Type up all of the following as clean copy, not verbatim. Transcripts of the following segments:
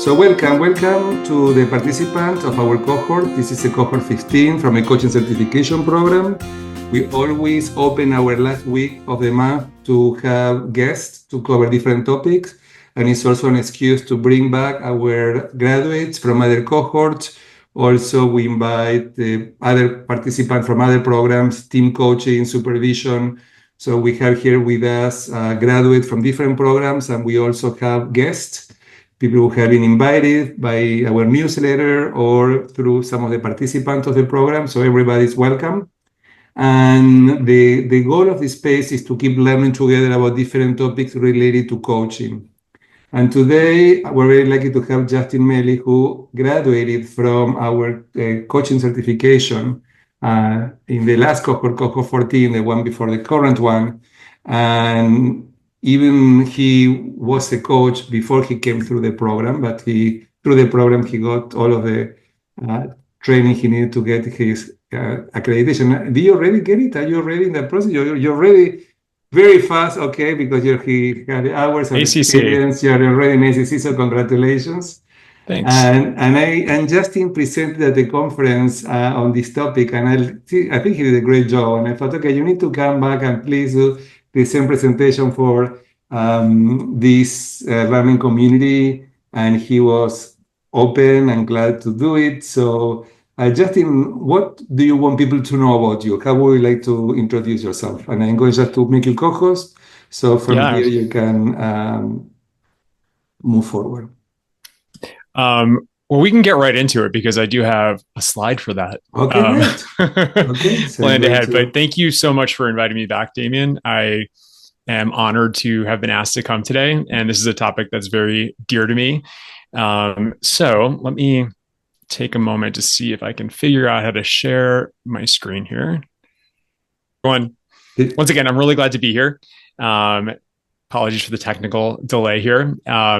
So welcome to the participants of our cohort. This is a cohort 15 from a coaching certification program. We always open our last week of the month to have guests to cover different topics. And it's also an excuse to bring back our graduates from other cohorts. Also, we invite the other participants from other programs, team coaching, supervision. So we have here with us graduates from different programs, and we also have guests, people who have been invited by our newsletter or through some of the participants of the program. So everybody's welcome. And the goal of this space is to keep learning together about different topics related to coaching. And today, we're very lucky to have Justin Meli, who graduated from our coaching certification in the last cohort, cohort 14, the one before the current one. And even he was a coach before he came through the program, but through the program, he got all of the training he needed to get his accreditation. Do you already get it? Are you already in the process? You're already very fast, okay, because he had the hours of ACC. Experience. You're already in ACC, so congratulations. Thanks. And Justin presented at the conference on this topic, and I think he did a great job. And I thought, okay, you need to come back and please do the same presentation for this learning community. And he was open and glad to do it. So Justin, what do you want people to know about you? How would you like to introduce yourself? And I'm going just to make you co-host. So from here, you can move forward. Well, we can get right into it because I do have a slide for that. Okay, great. Okay, so planned ahead. But thank you so much for inviting me back, Damien. I am honored to have been asked to come today. And this is a topic that's very dear to me. So let me take a moment to see if I can figure out how to share my screen here. Once again, I'm really glad to be here. Apologies for the technical delay here.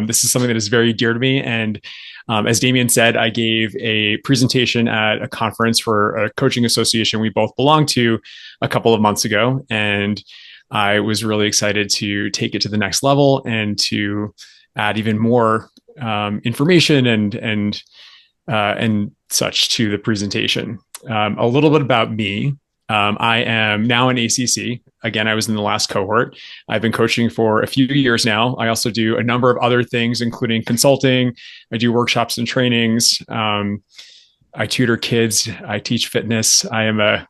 This is something that is very dear to me. And as Damien said, I gave a presentation at a conference for a coaching association we both belong to a couple of months ago. And I was really excited to take it to the next level and to add even more information and such to the presentation. A little bit about me. I am now an ACC. Again, I was in the last cohort. I've been coaching for a few years now. I also do a number of other things, including consulting. I do workshops and trainings. I tutor kids. I teach fitness. I am a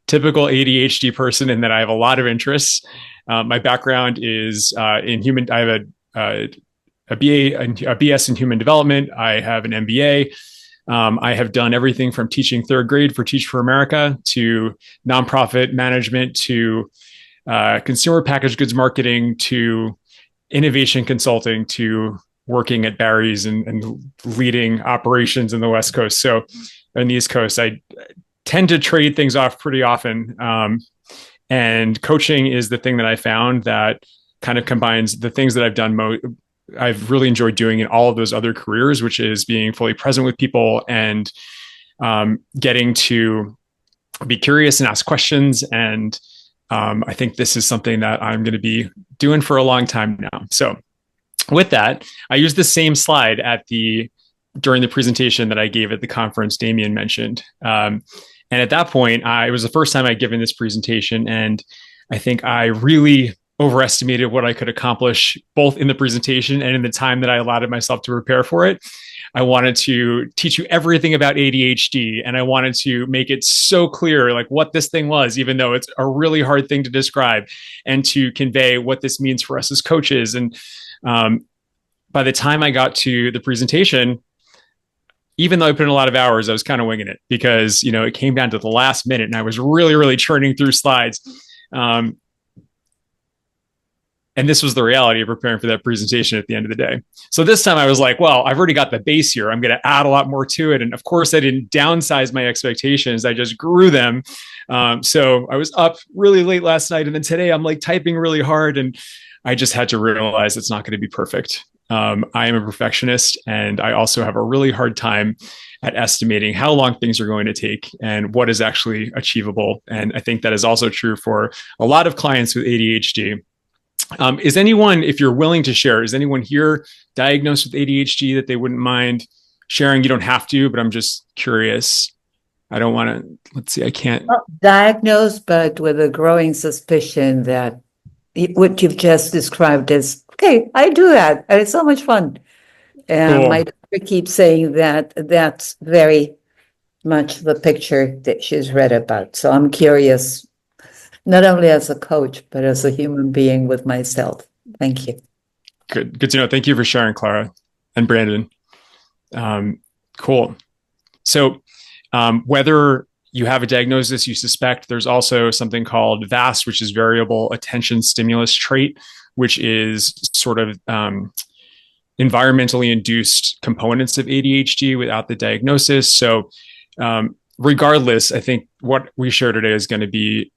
typical ADHD person in that I have a lot of interests. My background is in human. I have a BS in human development. I have an MBA. I have done everything from teaching third grade for Teach for America to nonprofit management to consumer packaged goods marketing to innovation consulting to working at Barry's and leading operations in the West Coast. So on the East Coast, I tend to trade things off pretty often. And coaching is the thing that I found that kind of combines the things that I've done I've really enjoyed doing in all of those other careers, which is being fully present with people and getting to be curious and ask questions. And I think this is something that I'm going to be doing for a long time now. So with that, I used the same slide during the presentation that I gave at the conference Damien mentioned. And at that point, it was the first time I'd given this presentation. And I think I really overestimated what I could accomplish both in the presentation and in the time that I allotted myself to prepare for it. I wanted to teach you everything about ADHD, and I wanted to make it so clear like what this thing was, even though it's a really hard thing to describe, and to convey what this means for us as coaches. And by the time I got to the presentation, even though I put in a lot of hours, I was kind of winging it because, it came down to the last minute and I was really, really churning through slides. And this was the reality of preparing for that presentation at the end of the day. So this time I was like, well, I've already got the base here. I'm going to add a lot more to it. And of course, I didn't downsize my expectations. I just grew them. So I was up really late last night. And then today I'm like typing really hard. And I just had to realize it's not going to be perfect. I am a perfectionist. And I also have a really hard time at estimating how long things are going to take and what is actually achievable. And I think that is also true for a lot of clients with ADHD. Is anyone, if you're willing to share, is anyone here diagnosed with ADHD that they wouldn't mind sharing? You don't have to, but I'm just curious. I don't want to, let's see, I can't. Not diagnosed, but with a growing suspicion that what you've just described is, okay, I do that. And it's so much fun. And Cool. my doctor keeps saying that that's very much the picture that she's read about. So I'm curious, not only as a coach, but as a human being with myself. Thank you. Good to know. Thank you for sharing, Clara and Brandon. Cool. So whether you have a diagnosis you suspect, there's also something called VAST, which is variable attention stimulus trait, which is sort of environmentally induced components of ADHD without the diagnosis. So regardless, I think what we share today is going to be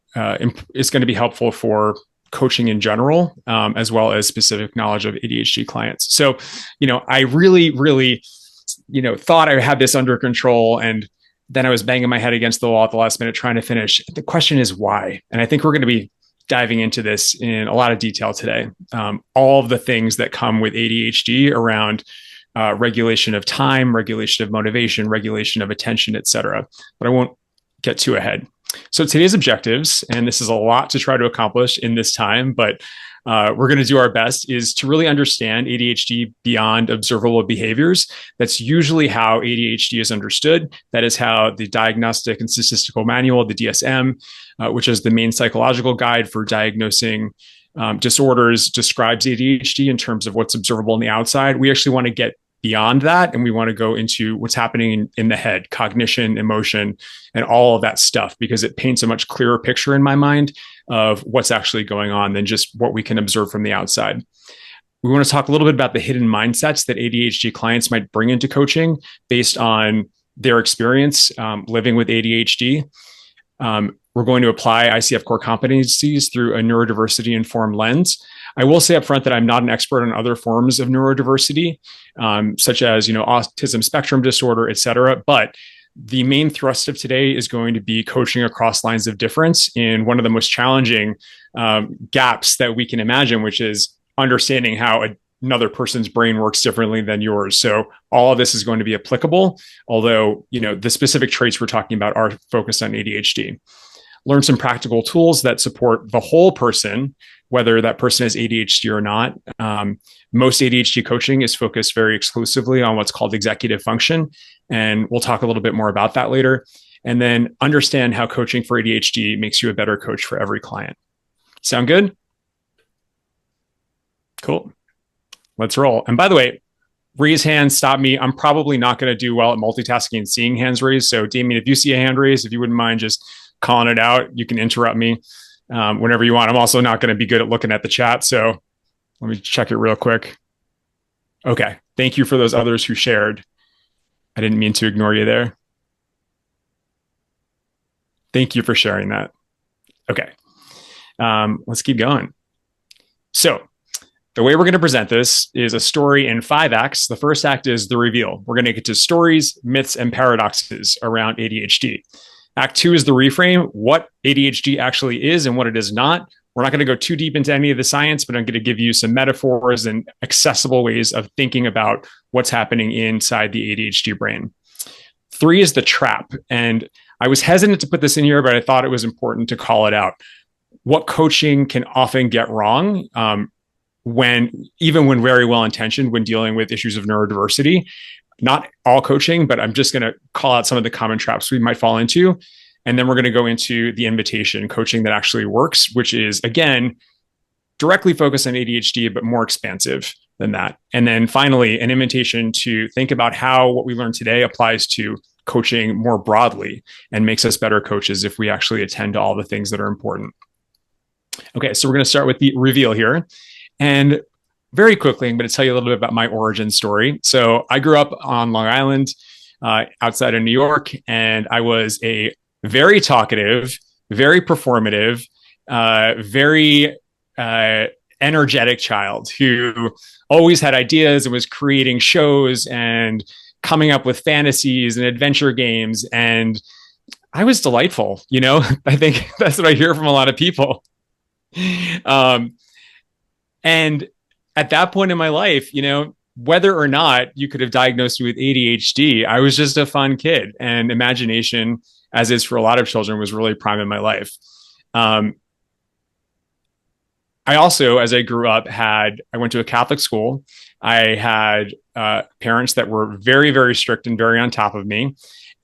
helpful for coaching in general, as well as specific knowledge of ADHD clients. So, I really, really, thought I had this under control, and then I was banging my head against the wall at the last minute trying to finish. The question is why? And I think we're going to be diving into this in a lot of detail today. All of the things that come with ADHD around regulation of time, regulation of motivation, regulation of attention, et cetera. But I won't get too ahead. So today's objectives, and this is a lot to try to accomplish in this time, but we're going to do our best, is to really understand ADHD beyond observable behaviors. That's usually how ADHD is understood. That is how the Diagnostic and Statistical Manual, the DSM, which is the main psychological guide for diagnosing disorders, describes ADHD in terms of what's observable on the outside. We actually want to get beyond that, and we want to go into what's happening in the head, cognition, emotion, and all of that stuff, because it paints a much clearer picture in my mind of what's actually going on than just what we can observe from the outside. We want to talk a little bit about the hidden mindsets that ADHD clients might bring into coaching based on their experience living with ADHD. We're going to apply ICF core competencies through a neurodiversity informed lens. I will say up front that I'm not an expert on other forms of neurodiversity, such as, autism spectrum disorder, et cetera. But the main thrust of today is going to be coaching across lines of difference in one of the most challenging gaps that we can imagine, which is understanding how another person's brain works differently than yours. So all of this is going to be applicable, although, the specific traits we're talking about are focused on ADHD. Learn some practical tools that support the whole person, whether that person has ADHD or not. Most ADHD coaching is focused very exclusively on what's called executive function. And we'll talk a little bit more about that later. And then understand how coaching for ADHD makes you a better coach for every client. Sound good? Cool. Let's roll. And by the way, raise hands, stop me. I'm probably not going to do well at multitasking and seeing hands raised. So Damien, if you see a hand raised, if you wouldn't mind just calling it out, you can interrupt me whenever you want. I'm also not going to be good at looking at the chat. So let me check it real quick. Okay. Thank you for those others who shared. I didn't mean to ignore you there. Thank you for sharing that. Okay. Let's keep going. So the way we're going to present this is a story in 5 acts. The first act is the reveal. We're going to get to stories, myths, and paradoxes around ADHD. Act 2 is the reframe, what ADHD actually is and what it is not. We're not going to go too deep into any of the science, but I'm going to give you some metaphors and accessible ways of thinking about what's happening inside the ADHD brain. 3 is the trap. And I was hesitant to put this in here, but I thought it was important to call it out. What coaching can often get wrong, even when very well intentioned, when dealing with issues of neurodiversity. Not all coaching, but I'm just going to call out some of the common traps we might fall into. And then we're going to go into the invitation coaching that actually works, which is, again, directly focused on ADHD, but more expansive than that. And then finally, an invitation to think about how what we learned today applies to coaching more broadly and makes us better coaches if we actually attend to all the things that are important. Okay, so we're going to start with the reveal here. And very quickly, I'm going to tell you a little bit about my origin story. So I grew up on Long Island, outside of New York, and I was a very talkative, very performative, very energetic child who always had ideas and was creating shows and coming up with fantasies and adventure games. And I was delightful, I think that's what I hear from a lot of people. And at that point in my life, whether or not you could have diagnosed me with ADHD, I was just a fun kid, and imagination, as is for a lot of children, was really prime in my life. I also, as I grew up, I went to a Catholic school. I had parents that were very, very strict and very on top of me.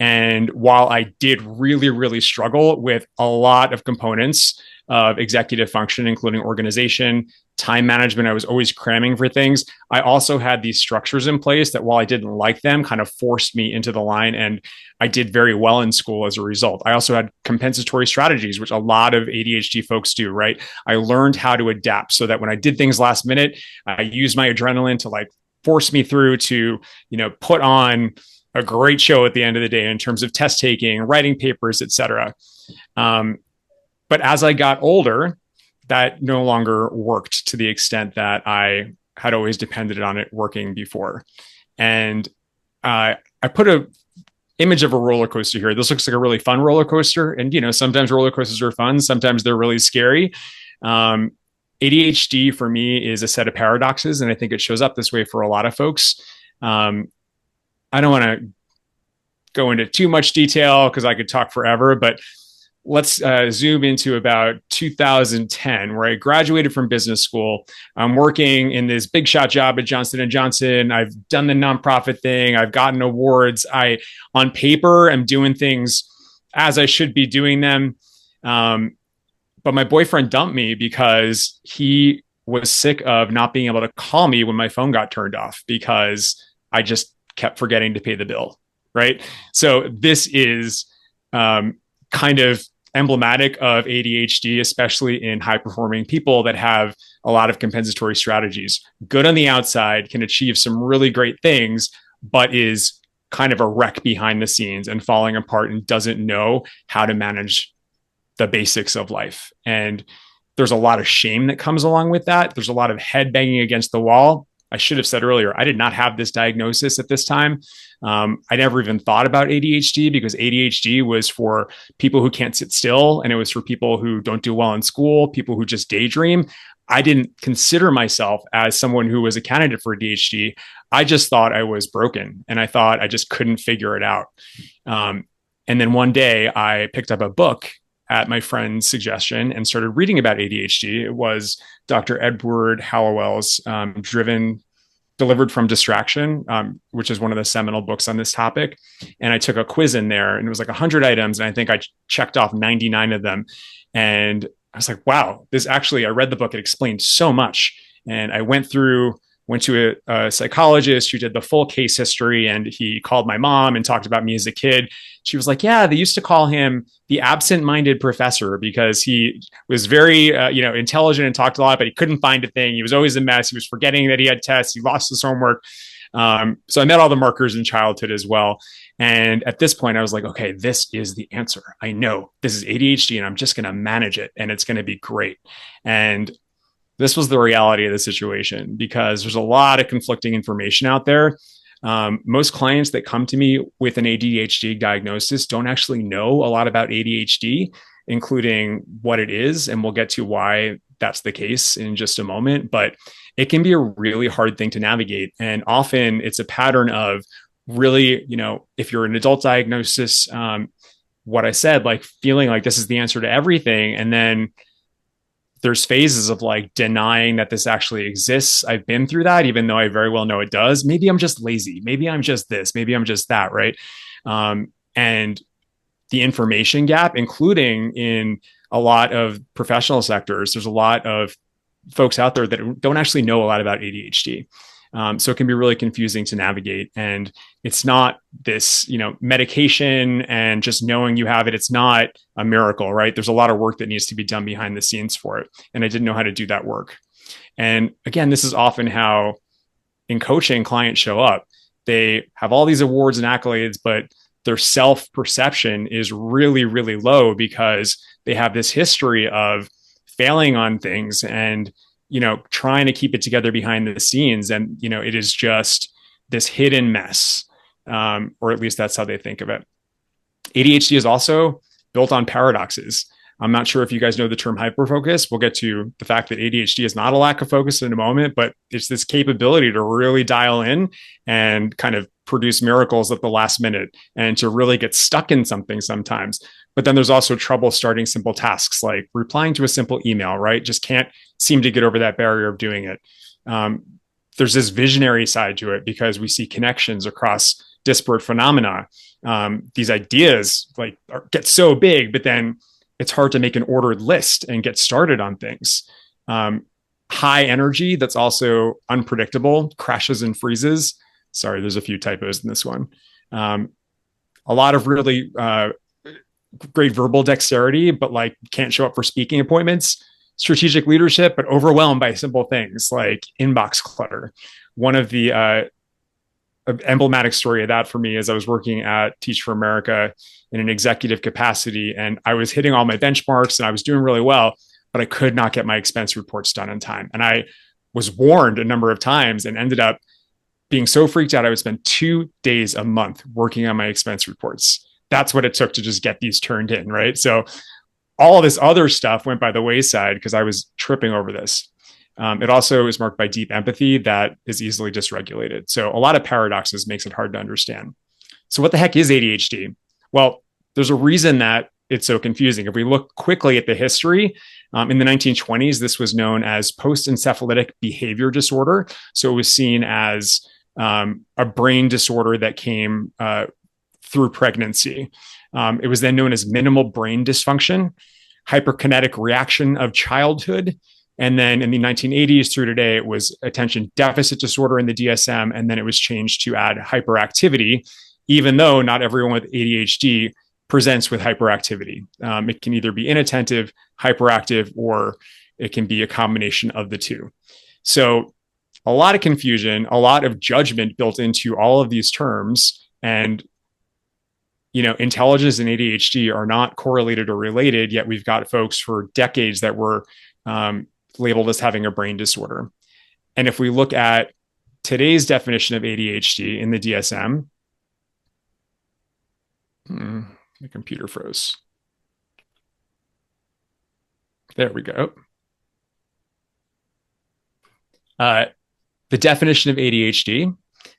And while I did really, really struggle with a lot of components of executive function, including organization, time management, I was always cramming for things. I also had these structures in place that, while I didn't like them, kind of forced me into the line. And I did very well in school as a result. I also had compensatory strategies, which a lot of ADHD folks do, right? I learned how to adapt so that when I did things last minute, I used my adrenaline to force me through to, put on a great show at the end of the day in terms of test taking, writing papers, etc. But as I got older, that no longer worked to the extent that I had always depended on it working before. And I put a image of a roller coaster here. This looks like a really fun roller coaster. And, sometimes roller coasters are fun. Sometimes they're really scary. ADHD for me is a set of paradoxes. And I think it shows up this way for a lot of folks. I don't want to go into too much detail because I could talk forever, but let's zoom into about 2010, where I graduated from business school. I'm working in this big shot job at Johnson & Johnson. I've done the nonprofit thing. I've gotten awards. On paper, I'm doing things as I should be doing them. But my boyfriend dumped me because he was sick of not being able to call me when my phone got turned off because I just kept forgetting to pay the bill. Right. So this is kind of emblematic of ADHD, especially in high performing people that have a lot of compensatory strategies. Good on the outside, can achieve some really great things, but is kind of a wreck behind the scenes and falling apart and doesn't know how to manage the basics of life. And there's a lot of shame that comes along with that. There's a lot of head banging against the wall. I should have said earlier, I did not have this diagnosis at this time. I never even thought about ADHD because ADHD was for people who can't sit still, and it was for people who don't do well in school, people who just daydream. I didn't consider myself as someone who was a candidate for ADHD. I just thought I was broken, and I thought I just couldn't figure it out. And then one day I picked up a book at my friend's suggestion and started reading about ADHD. It was Dr. Edward Hallowell's Delivered from Distraction, which is one of the seminal books on this topic. And I took a quiz in there, and it was like 100 items. And I think I checked off 99 of them. And I was like, wow, I read the book. It explained so much. And I went to a psychologist who did the full case history, and he called my mom and talked about me as a kid. She was like, yeah, they used to call him the absent-minded professor because he was very, intelligent and talked a lot, but he couldn't find a thing. He was always a mess. He was forgetting that he had tests. He lost his homework. So I met all the markers in childhood as well. And at this point, I was like, okay, this is the answer. I know this is ADHD, and I'm just going to manage it, and it's going to be great. And this was the reality of the situation because there's a lot of conflicting information out there. Most clients that come to me with an ADHD diagnosis don't actually know a lot about ADHD, including what it is. And we'll get to why that's the case in just a moment. But it can be a really hard thing to navigate. And often it's a pattern of really, if you're an adult diagnosis, what I said, like feeling like this is the answer to everything. And then there's phases of denying that this actually exists. I've been through that, even though I very well know it does. Maybe I'm just lazy. Maybe I'm just this. Maybe I'm just that. Right. And the information gap, including in a lot of professional sectors, there's a lot of folks out there that don't actually know a lot about ADHD. So it can be really confusing to navigate. And it's not this, medication and just knowing you have it. It's not a miracle, right? There's a lot of work that needs to be done behind the scenes for it. And I didn't know how to do that work. And again, this is often how in coaching clients show up. They have all these awards and accolades, but their self-perception is really, really low because they have this history of failing on things and trying to keep it together behind the scenes. And, it is just this hidden mess, or at least that's how they think of it. ADHD is also built on paradoxes. I'm not sure if you guys know the term hyperfocus. We'll get to the fact that ADHD is not a lack of focus in a moment, but it's this capability to really dial in and kind of produce miracles at the last minute and to really get stuck in something sometimes. But then there's also trouble starting simple tasks like replying to a simple email, right? Just can't seem to get over that barrier of doing it. There's this visionary side to it because we see connections across disparate phenomena. These ideas get so big, but then it's hard to make an ordered list and get started on things. High energy that's also unpredictable, crashes and freezes. Sorry, there's a few typos in this one. A lot of really great verbal dexterity, but can't show up for speaking appointments. Strategic leadership, but overwhelmed by simple things like inbox clutter. One of the emblematic story of that for me is I was working at Teach for America in an executive capacity, and I was hitting all my benchmarks and I was doing really well, but I could not get my expense reports done in time. And I was warned a number of times and ended up being so freaked out, I would spend 2 days a month working on my expense reports. That's what it took to just get these turned in, right? So all this other stuff went by the wayside because I was tripping over this. It also is marked by deep empathy that is easily dysregulated. So a lot of paradoxes makes it hard to understand. So what the heck is ADHD? Well, there's a reason that it's so confusing. If we look quickly at the history, in the 1920s, this was known as post-encephalitic behavior disorder. So it was seen as a brain disorder that came through pregnancy. It was then known as minimal brain dysfunction, hyperkinetic reaction of childhood. And then in the 1980s through today, it was attention deficit disorder in the DSM. And then it was changed to add hyperactivity, even though not everyone with ADHD presents with hyperactivity. It can either be inattentive, hyperactive, or it can be a combination of the two. So a lot of confusion, a lot of judgment built into all of these terms. And intelligence and ADHD are not correlated or related, yet we've got folks for decades that were labeled as having a brain disorder. And if we look at today's definition of ADHD in the DSM, the computer froze. There we go. The definition of ADHD: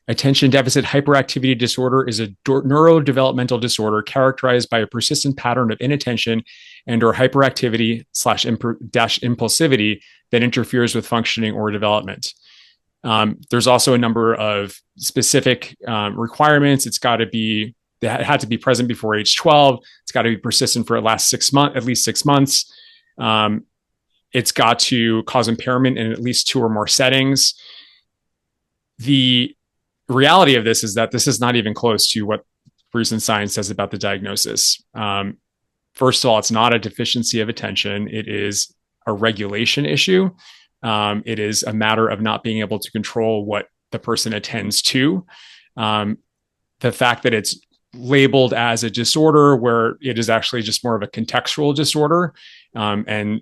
attention deficit hyperactivity disorder is a neurodevelopmental disorder characterized by a persistent pattern of inattention and or hyperactivity / impulsivity that interferes with functioning or development. There's also a number of specific requirements. It had to be present before age 12. It's got to be persistent for at least 6 months. It's got to cause impairment in at least 2 or more settings. The reality of this is that this is not even close to what recent science says about the diagnosis. First of all, it's not a deficiency of attention. It is a regulation issue. It is a matter of not being able to control what the person attends to. The fact that it's labeled as a disorder where it is actually just more of a contextual disorder, and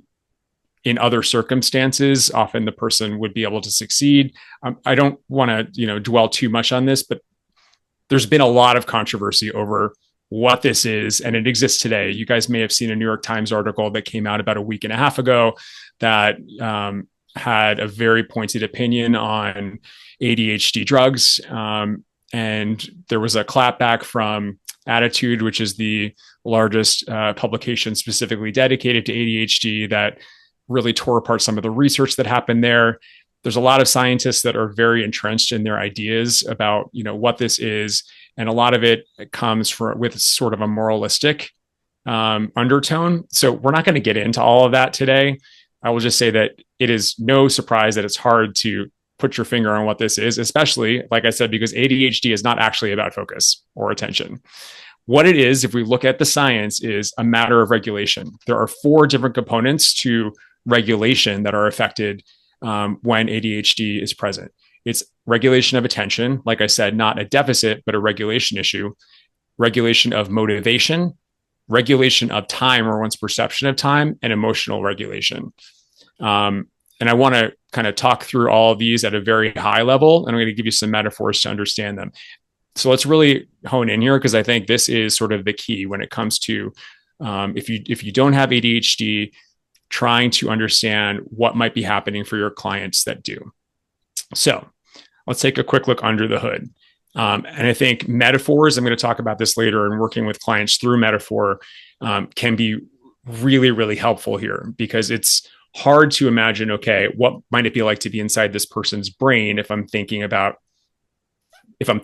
in other circumstances, often the person would be able to succeed. I don't want to, dwell too much on this, but there's been a lot of controversy over what this is, and it exists today. You guys may have seen a New York Times article that came out about a week and a half ago that had a very pointed opinion on ADHD drugs. And there was a clapback from Attitude, which is the largest publication specifically dedicated to ADHD, that really tore apart some of the research that happened there. There's a lot of scientists that are very entrenched in their ideas about, what this is. And a lot of it comes with sort of a moralistic undertone. So we're not going to get into all of that today. I will just say that it is no surprise that it's hard to put your finger on what this is, especially, like I said, because ADHD is not actually about focus or attention. What it is, if we look at the science, is a matter of regulation. There are 4 different components to regulation that are affected when ADHD is present. It's regulation of attention, like I said, not a deficit, but a regulation issue, regulation of motivation, regulation of time or one's perception of time, and emotional regulation. And I want to kind of talk through all of these at a very high level, and I'm going to give you some metaphors to understand them. So let's really hone in here, because I think this is sort of the key when it comes to If you don't have ADHD, trying to understand what might be happening for your clients that do. So let's take a quick look under the hood. And I think metaphors, I'm going to talk about this later, and working with clients through metaphor can be really, really helpful here, because it's hard to imagine, okay, what might it be like to be inside this person's brain if I'm thinking about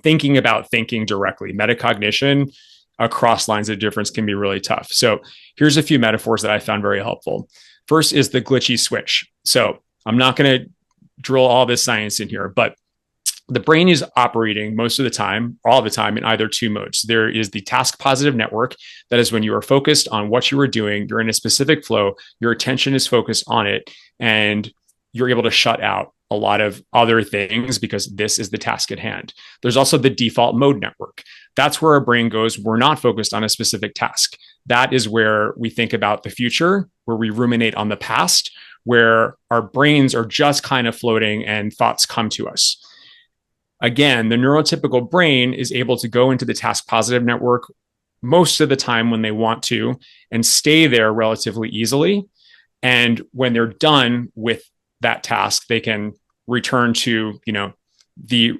thinking directly. Metacognition across lines of difference can be really tough. So here's a few metaphors that I found very helpful. First is the glitchy switch. So I'm not going to drill all this science in here, but the brain is operating most of the time, all the time, in either two modes. There is the task positive network. That is when you are focused on what you are doing, you're in a specific flow, your attention is focused on it, and you're able to shut out a lot of other things because this is the task at hand. There's also the default mode network. That's where our brain goes. We're not focused on a specific task. That is where we think about the future, where we ruminate on the past, where our brains are just kind of floating and thoughts come to us. Again, the neurotypical brain is able to go into the task positive network most of the time when they want to and stay there relatively easily. And when they're done with that task, they can return to, the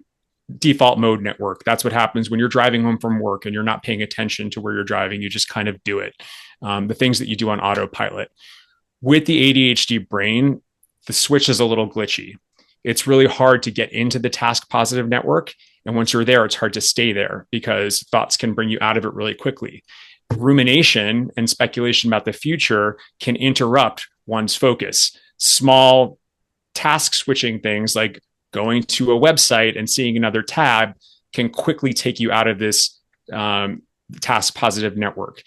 default mode network. That's what happens when you're driving home from work and you're not paying attention to where you're driving. You just kind of do it. The things that you do on autopilot. With the ADHD brain, the switch is a little glitchy. It's really hard to get into the task positive network. And once you're there, it's hard to stay there because thoughts can bring you out of it really quickly. Rumination and speculation about the future can interrupt one's focus. Small task switching things like going to a website and seeing another tab can quickly take you out of this task positive network.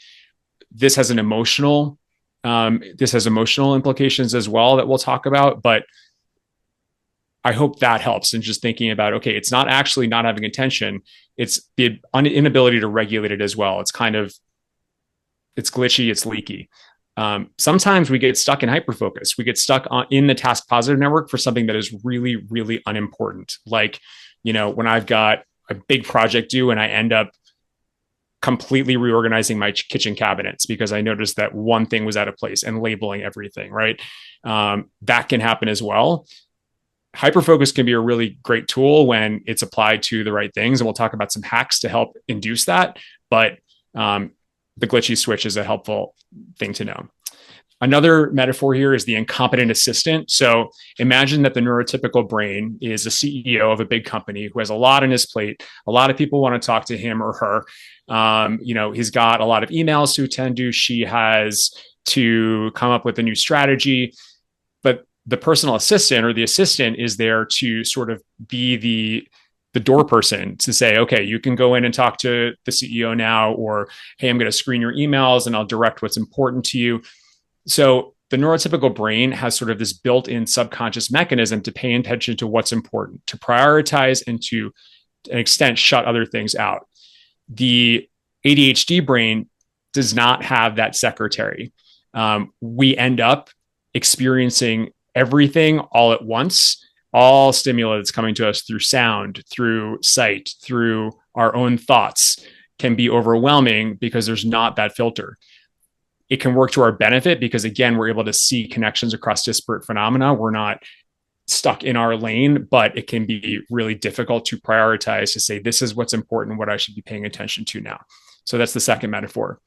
This has emotional implications as well that we'll talk about, but I hope that helps in just thinking about, okay, it's not actually not having attention. It's the inability to regulate it as well. It's glitchy, it's leaky. Sometimes we get stuck in hyperfocus. We get stuck in the task positive network for something that is really, really unimportant. Like, when I've got a big project due and I end up completely reorganizing my kitchen cabinets because I noticed that one thing was out of place and labeling everything, right? That can happen as well. Hyperfocus can be a really great tool when it's applied to the right things. And we'll talk about some hacks to help induce that. But the glitchy switch is a helpful thing to know. Another metaphor here is the incompetent assistant. So imagine that the neurotypical brain is a CEO of a big company who has a lot on his plate. A lot of people want to talk to him or her. He's got a lot of emails to attend to. She has to come up with a new strategy. But the personal assistant or the assistant is there to sort of be the door person to say, okay, you can go in and talk to the CEO now, or, hey, I'm going to screen your emails and I'll direct what's important to you. So the neurotypical brain has sort of this built-in subconscious mechanism to pay attention to what's important, to prioritize, and to an extent shut other things out. The ADHD brain does not have that secretary. We end up experiencing everything all at once, all stimuli that's coming to us through sound, through sight, through our own thoughts can be overwhelming because there's not that filter. It can work to our benefit because, again, we're able to see connections across disparate phenomena. We're not stuck in our lane, but it can be really difficult to prioritize, to say, this is what's important, what I should be paying attention to now. So that's the second metaphor.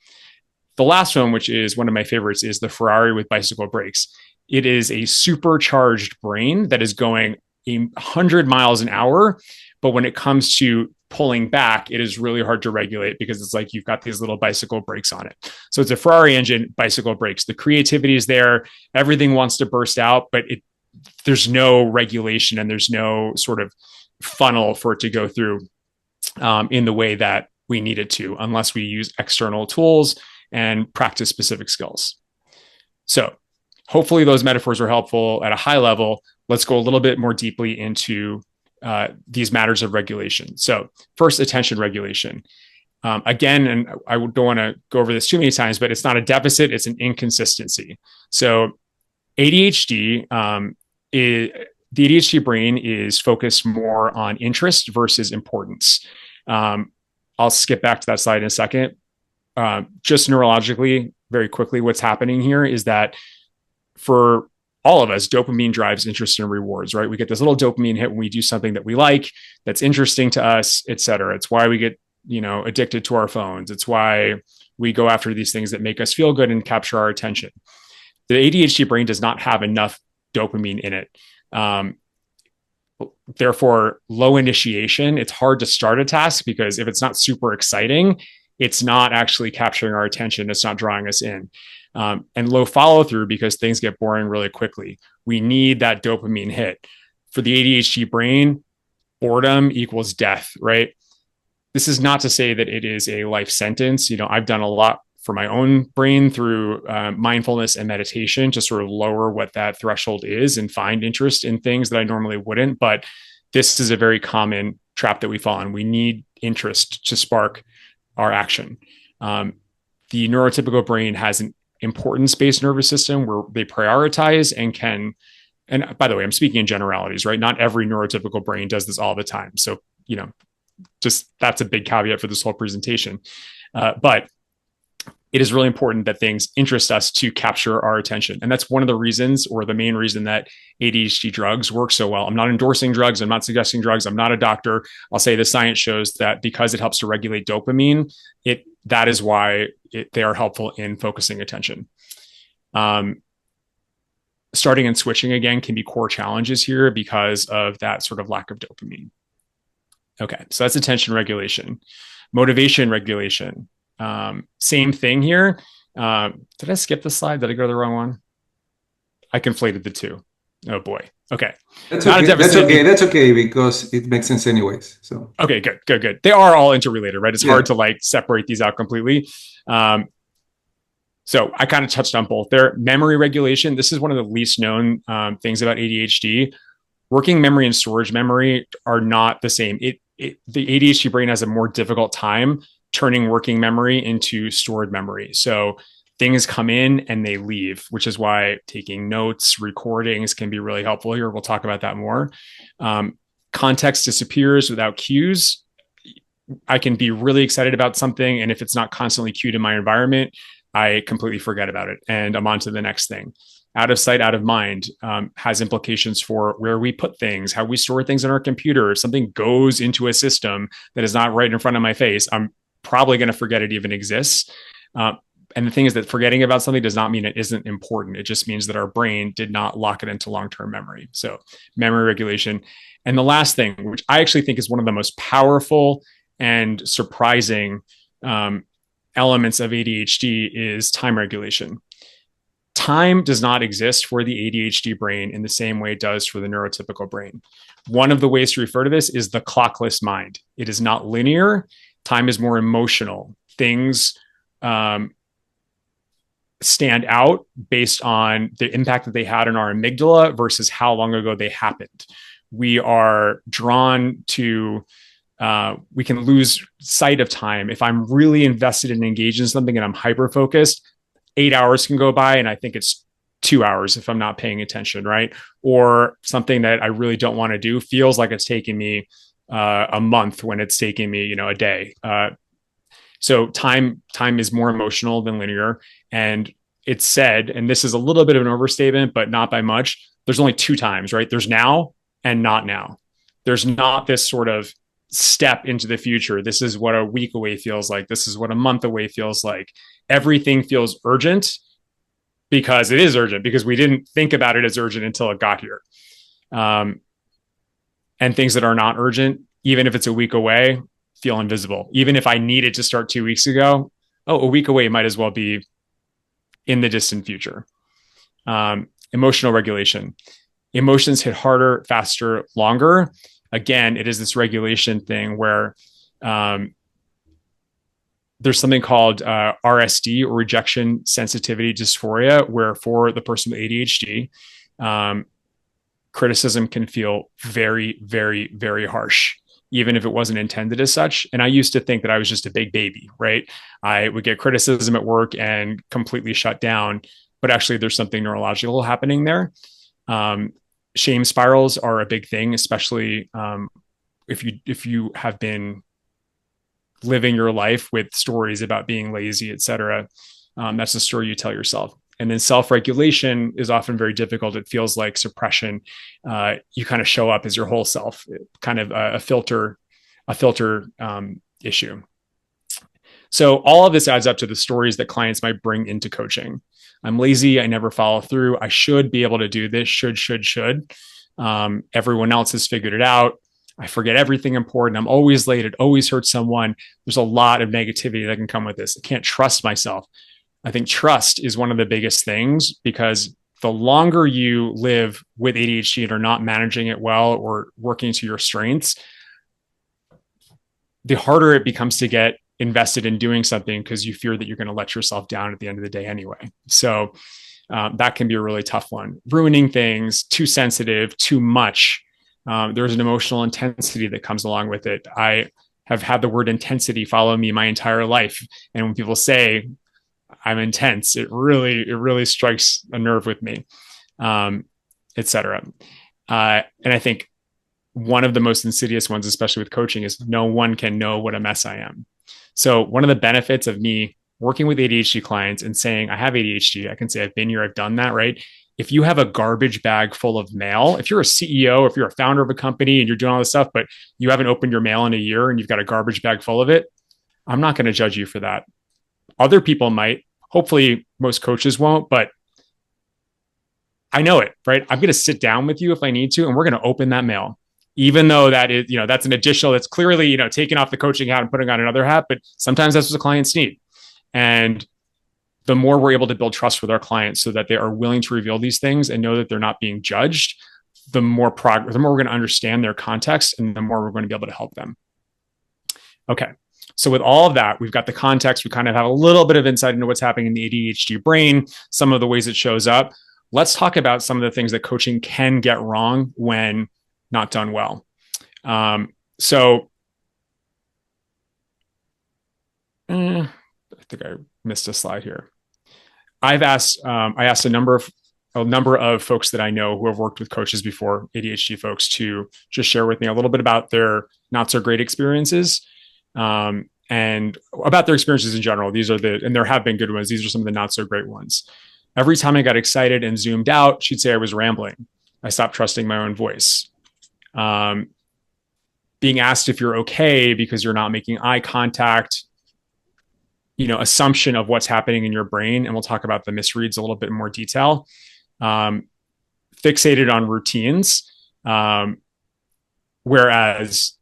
The last one, which is one of my favorites, is the Ferrari with bicycle brakes. It is a supercharged brain that is going 100 miles an hour. But when it comes to pulling back, it is really hard to regulate because it's like you've got these little bicycle brakes on it. So it's a Ferrari engine, bicycle brakes. The creativity is there. Everything wants to burst out, but there's no regulation and there's no sort of funnel for it to go through in the way that we need it to, unless we use external tools and practice specific skills. So hopefully those metaphors are helpful at a high level. Let's go a little bit more deeply into these matters of regulation. So first, attention regulation. Again, and I don't want to go over this too many times, but it's not a deficit, it's an inconsistency. So ADHD, the ADHD brain is focused more on interest versus importance. I'll skip back to that slide in a second. Just neurologically, very quickly, what's happening here is that for all of us, dopamine drives interest and rewards, right? We get this little dopamine hit when we do something that we like, that's interesting to us, et cetera. It's why we get, addicted to our phones. It's why we go after these things that make us feel good and capture our attention. The ADHD brain does not have enough dopamine in it. Therefore, low initiation, it's hard to start a task because if it's not super exciting, it's not actually capturing our attention. It's not drawing us in. And low follow through because things get boring really quickly. We need that dopamine hit. For the ADHD brain, boredom equals death, right? This is not to say that it is a life sentence. I've done a lot for my own brain through mindfulness and meditation to sort of lower what that threshold is and find interest in things that I normally wouldn't. But this is a very common trap that we fall in. We need interest to spark our action. The neurotypical brain has an importance-based nervous system where they prioritize and by the way, I'm speaking in generalities, right? Not every neurotypical brain does this all the time. So, just that's a big caveat for this whole presentation. But it is really important that things interest us to capture our attention. And that's one of the reasons, or the main reason, that ADHD drugs work so well. I'm not endorsing drugs. I'm not suggesting drugs. I'm not a doctor. I'll say the science shows that because it helps to regulate dopamine, that is why they are helpful in focusing attention. Starting and switching again can be core challenges here because of that sort of lack of dopamine. Okay, so that's attention regulation. Motivation regulation. Same thing here. Did I skip the slide? Did I go to the wrong one? I conflated the two. Oh boy. Okay. That's okay. That's okay because it makes sense anyways. So okay, good. They are all interrelated, right? It's hard to separate these out completely. So I kind of touched on both there. Memory regulation. This is one of the least known things about ADHD. Working memory and storage memory are not the same. The ADHD brain has a more difficult time turning working memory into stored memory. So things come in and they leave, which is why taking notes, recordings can be really helpful here. We'll talk about that more. Context disappears without cues. I can be really excited about something, and if it's not constantly cued in my environment, I completely forget about it and I'm on to the next thing. Out of sight, out of mind has implications for where we put things, how we store things on our computer. If something goes into a system that is not right in front of my face, I'm probably going to forget it even exists. And the thing is that forgetting about something does not mean it isn't important. It just means that our brain did not lock it into long-term memory. So memory regulation. And the last thing, which I actually think is one of the most powerful and surprising elements of ADHD, is time regulation. Time does not exist for the ADHD brain in the same way it does for the neurotypical brain. One of the ways to refer to this is the clockless mind. It is not linear. Time is more emotional. Things stand out based on the impact that they had on our amygdala versus how long ago they happened. We are drawn to, we can lose sight of time. If I'm really invested and engaged in something and I'm hyper-focused, 8 hours can go by and I think it's 2 hours if I'm not paying attention, right? Or something that I really don't want to do feels like it's taking me a month when it's taking me, a day. So time is more emotional than linear. And it's said, and this is a little bit of an overstatement, but not by much, there's only two times, right? There's now and not now. There's not this sort of step into the future. This is what a week away feels like. This is what a month away feels like. Everything feels urgent because it is urgent, because we didn't think about it as urgent until it got here. And things that are not urgent, even if it's a week away, feel invisible. Even if I needed to start 2 weeks ago, a week away might as well be in the distant future. Emotional regulation. Emotions hit harder, faster, longer. Again, it is this regulation thing where there's something called RSD, or rejection sensitivity dysphoria, where for the person with ADHD, criticism can feel very, very, very harsh, even if it wasn't intended as such. And I used to think that I was just a big baby, right? I would get criticism at work and completely shut down, but actually there's something neurological happening there. Shame spirals are a big thing, especially if you have been living your life with stories about being lazy, et cetera. That's the story you tell yourself. And then self-regulation is often very difficult. It feels like suppression. You kind of show up as your whole self, kind of a filter issue. So all of this adds up to the stories that clients might bring into coaching. I'm lazy. I never follow through. I should be able to do this. Should. Everyone else has figured it out. I forget everything important. I'm always late. It always hurts someone. There's a lot of negativity that can come with this. I can't trust myself. I think trust is one of the biggest things, because the longer you live with ADHD and are not managing it well or working to your strengths, the harder it becomes to get invested in doing something, because you fear that you're going to let yourself down at the end of the day anyway. So that can be a really tough one. Ruining things, too sensitive, too much. There's an emotional intensity that comes along with it. I have had the word intensity follow me my entire life. And when people say I'm intense, it really strikes a nerve with me, etc. And I think one of the most insidious ones, especially with coaching, is no one can know what a mess I am. So one of the benefits of me working with ADHD clients and saying I have ADHD, I can say I've been here, I've done that, right? If you have a garbage bag full of mail, if you're a CEO, if you're a founder of a company and you're doing all this stuff, but you haven't opened your mail in a year and you've got a garbage bag full of it, I'm not going to judge you for that. Other people might. Hopefully most coaches won't, but I know it, right? I'm going to sit down with you if I need to, and we're going to open that mail, even though that is, that's an additional, that's clearly, taking off the coaching hat and putting on another hat, but sometimes that's what the clients need. And the more we're able to build trust with our clients so that they are willing to reveal these things and know that they're not being judged, the more we're going to understand their context, and the more we're going to be able to help them. Okay. So with all of that, we've got the context. We kind of have a little bit of insight into what's happening in the ADHD brain, some of the ways it shows up. Let's talk about some of the things that coaching can get wrong when not done well. I think I missed a slide here. I asked a number of folks that I know who have worked with coaches before, ADHD folks, to just share with me a little bit about their not so great experiences. And about their experiences in general. And there have been good ones. These are some of the not so great ones. Every time I got excited and zoomed out, she'd say I was rambling. I stopped trusting my own voice. Being asked if you're okay because you're not making eye contact, assumption of what's happening in your brain. And we'll talk about the misreads a little bit in more detail. Fixated on routines. Whereas,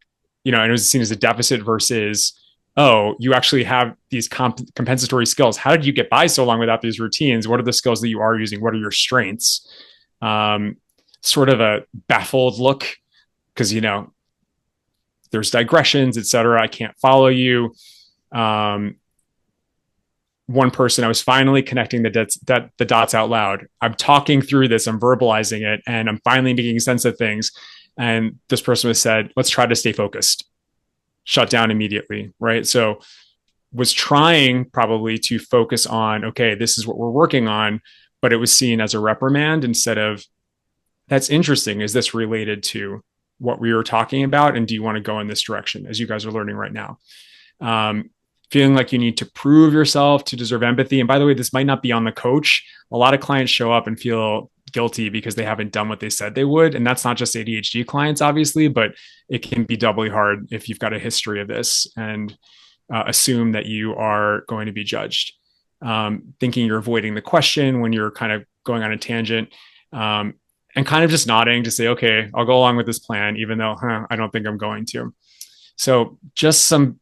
it was seen as a deficit versus, oh, you actually have these compensatory skills. How did you get by so long without these routines? What are the skills that you are using? What are your strengths? Sort of a baffled look, because, there's digressions, et cetera. I can't follow you. One person, I was finally connecting the dots out loud. I'm talking through this, I'm verbalizing it, and I'm finally making sense of things. And this person was said, let's try to stay focused. Shut down immediately, right? So was trying probably to focus on, okay, this is what we're working on, but it was seen as a reprimand instead of, that's interesting. Is this related to what we were talking about? And do you want to go in this direction, as you guys are learning right now? Feeling like you need to prove yourself to deserve empathy. And by the way, this might not be on the coach. A lot of clients show up and feel guilty because they haven't done what they said they would. And that's not just ADHD clients, obviously, but it can be doubly hard if you've got a history of this and assume that you are going to be judged. Thinking you're avoiding the question when you're kind of going on a tangent, and kind of just nodding to say, okay, I'll go along with this plan, even though I don't think I'm going to. So just some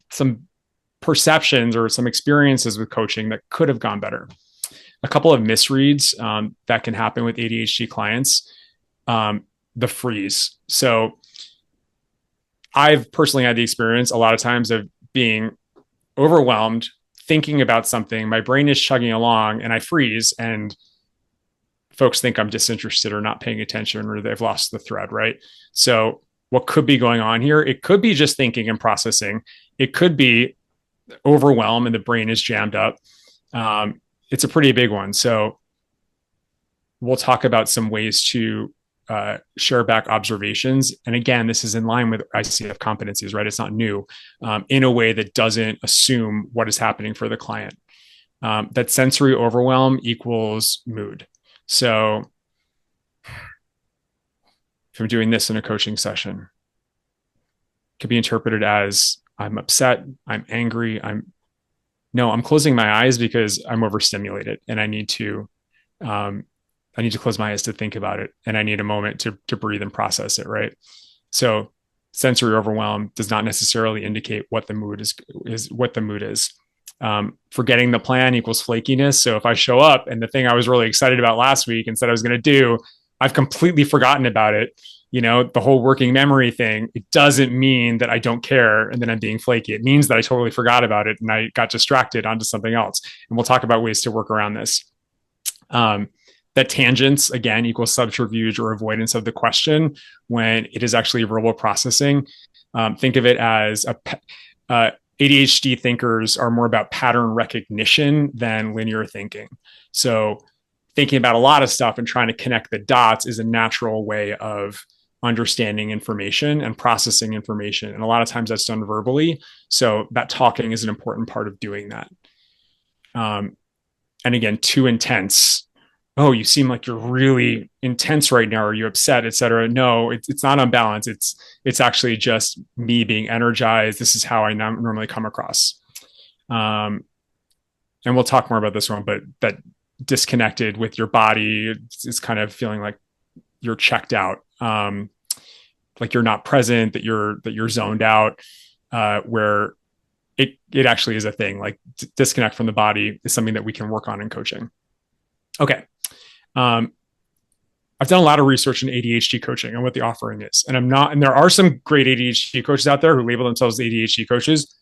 perceptions or some experiences with coaching that could have gone better. A couple of misreads that can happen with ADHD clients, the freeze. So I've personally had the experience a lot of times of being overwhelmed, thinking about something, my brain is chugging along and I freeze, and folks think I'm disinterested or not paying attention, or they've lost the thread, right? So what could be going on here? It could be just thinking and processing. It could be overwhelm and the brain is jammed up. It's a pretty big one. So we'll talk about some ways to share back observations. And again, this is in line with ICF competencies, right? It's not new, in a way that doesn't assume what is happening for the client. that sensory overwhelm equals mood. So if I'm doing this in a coaching session, it could be interpreted as I'm upset, I'm angry, I'm closing my eyes because I'm overstimulated and I need to close my eyes to think about it. And I need a moment to breathe and process it. Right. So sensory overwhelm does not necessarily indicate what the mood is what the mood is. Forgetting the plan equals flakiness. So if I show up and the thing I was really excited about last week and said I was going to do, I've completely forgotten about it. The whole working memory thing, it doesn't mean that I don't care and then I'm being flaky. It means that I totally forgot about it and I got distracted onto something else. And we'll talk about ways to work around this. That tangents, again, equals subterfuge or avoidance of the question when it is actually verbal processing. Think of it as ADHD thinkers are more about pattern recognition than linear thinking. So thinking about a lot of stuff and trying to connect the dots is a natural way of understanding information and processing information. And a lot of times that's done verbally. So that talking is an important part of doing that. And again, too intense. Oh, you seem like you're really intense right now. Are you upset, et cetera? No, it's not unbalanced. It's actually just me being energized. This is how I normally come across. And we'll talk more about this one, but that disconnected with your body is kind of feeling like you're checked out, like you're not present, that you're zoned out, where it actually is a thing. Like disconnect from the body is something that we can work on in coaching. Okay. I've done a lot of research in ADHD coaching and what the offering is. And there are some great ADHD coaches out there who label themselves ADHD coaches.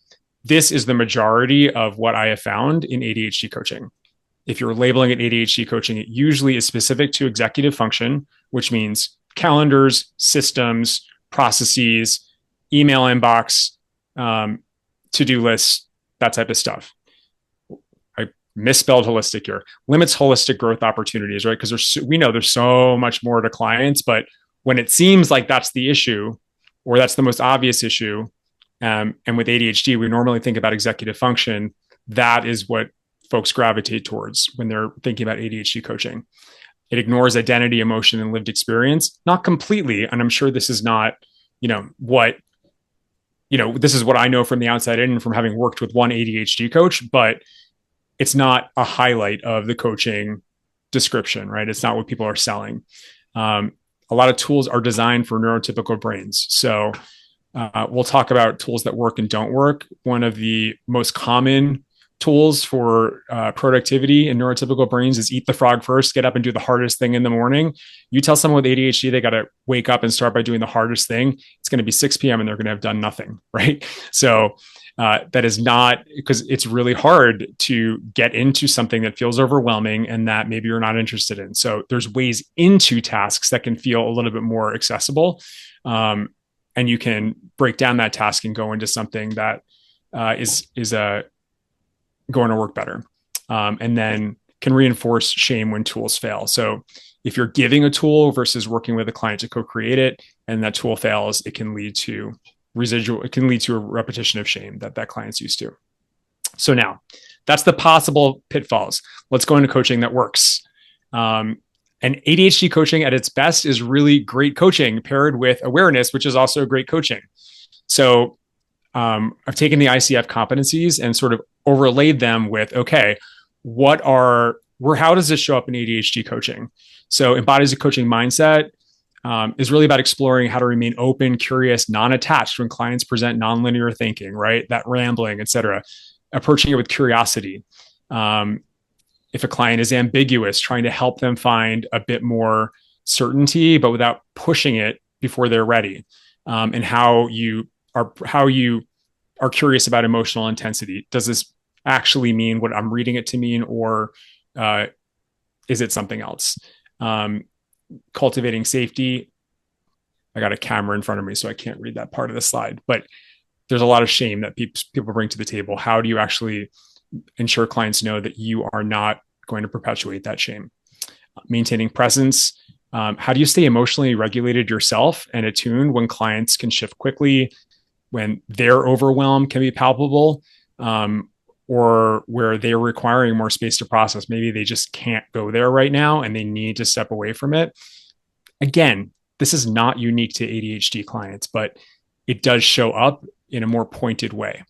This is the majority of what I have found in ADHD coaching. If you're labeling it ADHD coaching, it usually is specific to executive function, which means calendars, systems, processes, email inbox, to-do lists, that type of stuff. Misspelled holistic here, limits holistic growth opportunities, right? Because we know there's so much more to clients, but when it seems like that's the issue or that's the most obvious issue, and with ADHD, we normally think about executive function. That is what folks gravitate towards when they're thinking about ADHD coaching. It ignores identity, emotion, and lived experience, not completely. And I'm sure this is not, this is what I know from the outside in and from having worked with one ADHD coach, but it's not a highlight of the coaching description, right? It's not what people are selling. A lot of tools are designed for neurotypical brains. So we'll talk about tools that work and don't work. One of the most common tools for productivity in neurotypical brains is eat the frog first, get up and do the hardest thing in the morning. You tell someone with ADHD, they got to wake up and start by doing the hardest thing. It's going to be 6 p.m. and they're going to have done nothing, right? So that is not, because it's really hard to get into something that feels overwhelming and that maybe you're not interested in. So there's ways into tasks that can feel a little bit more accessible. And you can break down that task and go into something that is going to work better. And then can reinforce shame when tools fail. So if you're giving a tool versus working with a client to co-create it and that tool fails, it can lead to a repetition of shame that client's used to. So now that's the possible pitfalls. Let's go into coaching that works. And ADHD coaching at its best is really great coaching paired with awareness, which is also great coaching. So I've taken the ICF competencies and sort of overlaid them with, okay, how does this show up in ADHD coaching? So embodies a coaching mindset is really about exploring how to remain open, curious, non-attached when clients present nonlinear thinking, right? That rambling, et cetera. Approaching it with curiosity. If a client is ambiguous, trying to help them find a bit more certainty, but without pushing it before they're ready. And how you are curious about emotional intensity. Does this actually mean what I'm reading it to mean, or is it something else? Cultivating safety. I got a camera in front of me, so I can't read that part of the slide, but there's a lot of shame that people bring to the table. How do you actually ensure clients know that you are not going to perpetuate that shame? Maintaining presence. How do you stay emotionally regulated yourself and attuned when clients can shift quickly, when their overwhelm can be palpable, or where they're requiring more space to process. Maybe they just can't go there right now and they need to step away from it. Again, this is not unique to ADHD clients, but it does show up in a more pointed way.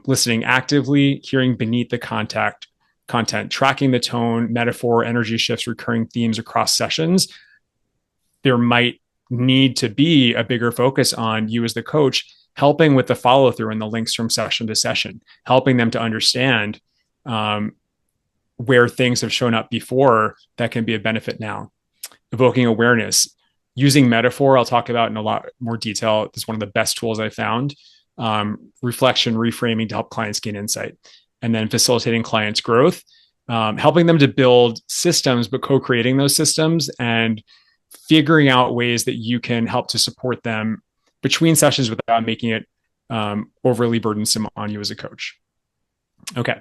Listening actively, hearing beneath the content, tracking the tone, metaphor, energy shifts, recurring themes across sessions. There might need to be a bigger focus on you as the coach, helping with the follow through and the links from session to session, helping them to understand where things have shown up before that can be a benefit now. Evoking awareness, using metaphor, I'll talk about in a lot more detail. It's one of the best tools I found. Reflection, reframing to help clients gain insight, and then facilitating clients' growth, helping them to build systems, but co-creating those systems and figuring out ways that you can help to support them between sessions without making it overly burdensome on you as a coach. Okay.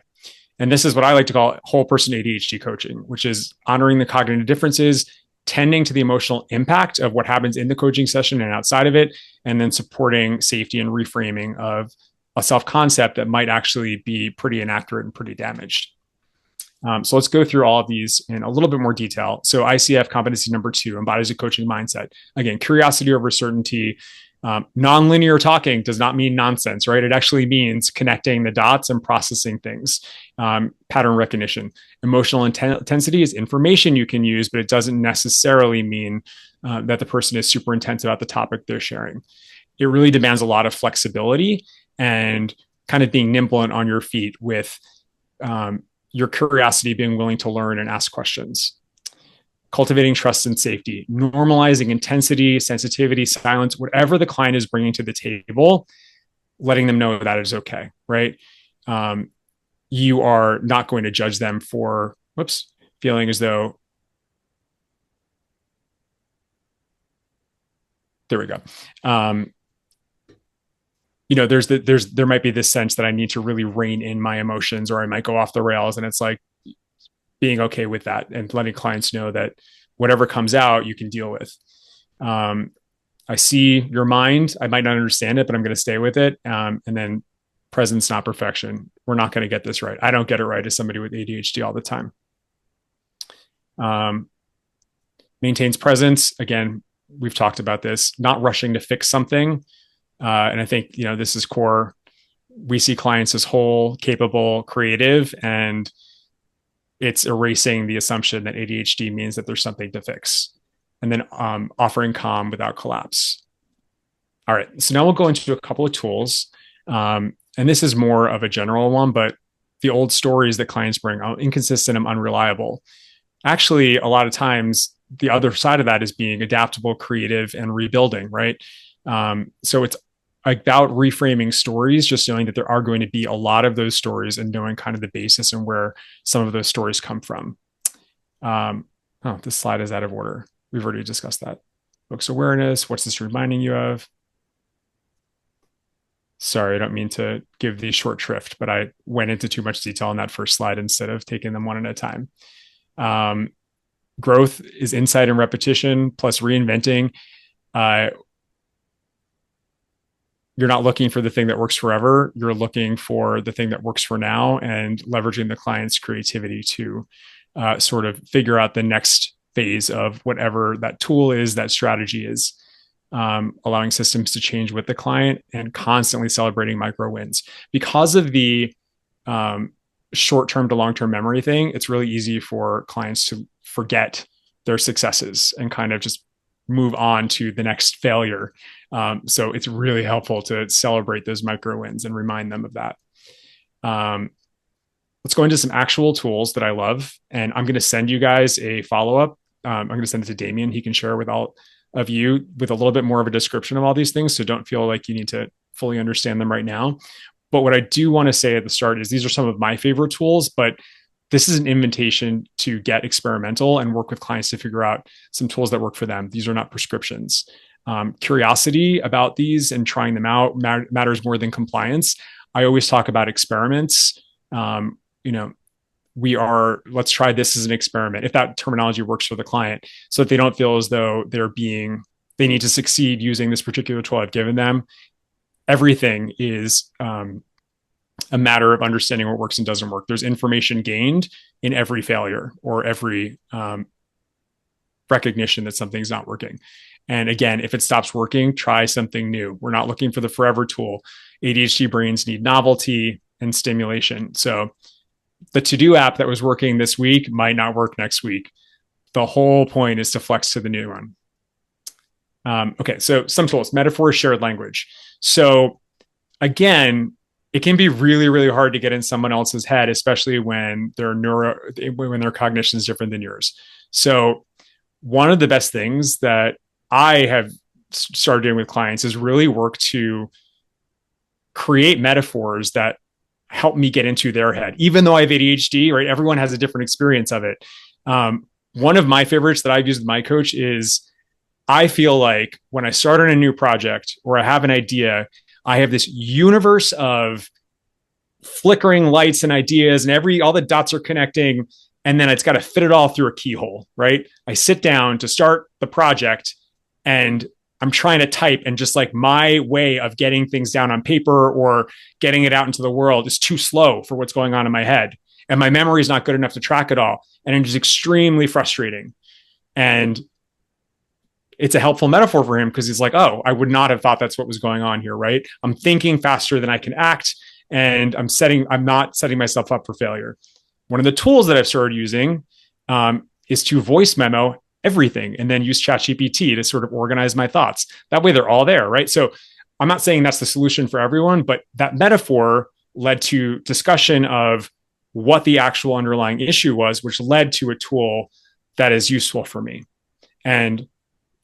And this is what I like to call whole person ADHD coaching, which is honoring the cognitive differences, tending to the emotional impact of what happens in the coaching session and outside of it, and then supporting safety and reframing of a self-concept that might actually be pretty inaccurate and pretty damaged. So let's go through all of these in a little bit more detail. So ICF competency number 2, embodies a coaching mindset. Again, curiosity over certainty. Non-linear talking does not mean nonsense, right? It actually means connecting the dots and processing things. Pattern recognition. Emotional intensity is information you can use, but it doesn't necessarily mean that the person is super intense about the topic they're sharing. It really demands a lot of flexibility and kind of being nimble and on your feet with your curiosity, being willing to learn and ask questions. Cultivating trust and safety, normalizing intensity, sensitivity, silence, whatever the client is bringing to the table, letting them know that is okay, right? You are not going to judge them for, feeling as though, there we go. There might be this sense that I need to really rein in my emotions, or I might go off the rails, and it's like being okay with that and letting clients know that whatever comes out, you can deal with. I see your mind. I might not understand it, but I'm going to stay with it. And then presence, not perfection. We're not going to get this right. I don't get it right as somebody with ADHD all the time. Maintains presence. Again, we've talked about this, not rushing to fix something. And I think, this is core. We see clients as whole, capable, creative, and it's erasing the assumption that ADHD means that there's something to fix. And then offering calm without collapse. All right, so now we'll go into a couple of tools. And this is more of a general one, but the old stories that clients bring, inconsistent and unreliable. Actually, a lot of times, the other side of that is being adaptable, creative, and rebuilding, right? So it's about reframing stories, just knowing that there are going to be a lot of those stories and knowing kind of the basis and where some of those stories come from. This slide is out of order. We've already discussed that. Focus awareness. What's this reminding you of? Sorry, I don't mean to give the short shrift, but I went into too much detail on that first slide instead of taking them one at a time. Growth is insight and repetition plus reinventing. You're not looking for the thing that works forever. You're looking for the thing that works for now and leveraging the client's creativity to sort of figure out the next phase of whatever that tool is, that strategy is. Allowing systems to change with the client and constantly celebrating micro wins. Because of the short-term to long-term memory thing, it's really easy for clients to forget their successes and kind of just move on to the next failure. So it's really helpful to celebrate those micro wins and remind them of that. Let's go into some actual tools that I love. And I'm going to send you guys a follow-up. I'm going to send it to Damien. He can share with all of you with a little bit more of a description of all these things. So don't feel like you need to fully understand them right now. But what I do want to say at the start is these are some of my favorite tools, but this is an invitation to get experimental and work with clients to figure out some tools that work for them. These are not prescriptions. Curiosity about these and trying them out matters more than compliance. I always talk about experiments. Let's try this as an experiment, if that terminology works for the client, so that they don't feel as though they need to succeed using this particular tool I've given them. Everything is a matter of understanding what works and doesn't work. There's information gained in every failure or every recognition that something's not working. And again, if it stops working, try something new. We're not looking for the forever tool. ADHD brains need novelty and stimulation. So the to-do app that was working this week might not work next week. The whole point is to flex to the new one. Okay, so some tools, metaphor, shared language. So again, it can be really, really hard to get in someone else's head, especially when their cognition is different than yours. So one of the best things that I have started doing with clients is really work to create metaphors that help me get into their head. Even though I have ADHD, right? Everyone has a different experience of it. One of my favorites that I've used with my coach is, I feel like when I start on a new project or I have an idea, I have this universe of flickering lights and ideas, and all the dots are connecting, and then it's got to fit it all through a keyhole, right? I sit down to start the project and I'm trying to type, and just like my way of getting things down on paper or getting it out into the world is too slow for what's going on in my head. And my memory is not good enough to track it all. And it's extremely frustrating. And it's a helpful metaphor for him because he's like, oh, I would not have thought that's what was going on here, right? I'm thinking faster than I can act, and I'm not setting myself up for failure. One of the tools that I've started using is to voice memo everything and then use ChatGPT to sort of organize my thoughts. That way they're all there, right? So I'm not saying that's the solution for everyone, but that metaphor led to discussion of what the actual underlying issue was, which led to a tool that is useful for me. And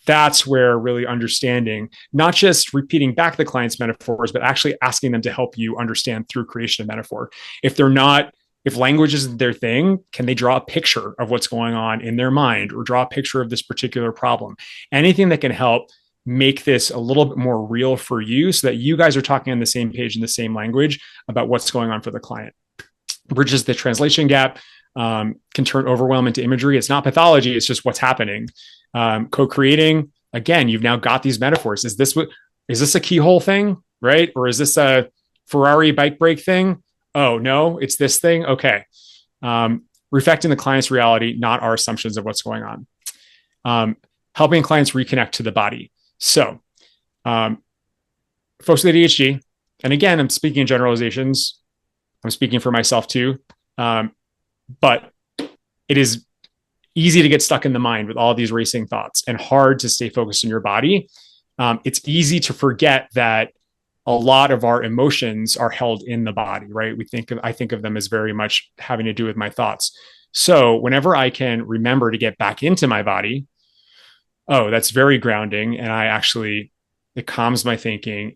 that's where really understanding, not just repeating back the client's metaphors, but actually asking them to help you understand through creation of metaphor. If language isn't their thing, can they draw a picture of what's going on in their mind or draw a picture of this particular problem? Anything that can help make this a little bit more real for you so that you guys are talking on the same page in the same language about what's going on for the client. Bridges the translation gap, can turn overwhelm into imagery. It's not pathology, it's just what's happening. Co-creating, again, you've now got these metaphors. Is this a keyhole thing, right? Or is this a Ferrari bike brake thing? Oh, no, it's this thing. Okay. Reflecting the client's reality, not our assumptions of what's going on. Helping clients reconnect to the body. So folks with ADHD, and again, I'm speaking in generalizations. I'm speaking for myself too. But it is easy to get stuck in the mind with all these racing thoughts and hard to stay focused in your body. It's easy to forget that a lot of our emotions are held in the body, right? I think of them as very much having to do with my thoughts. So whenever I can remember to get back into my body, oh, that's very grounding. And it calms my thinking.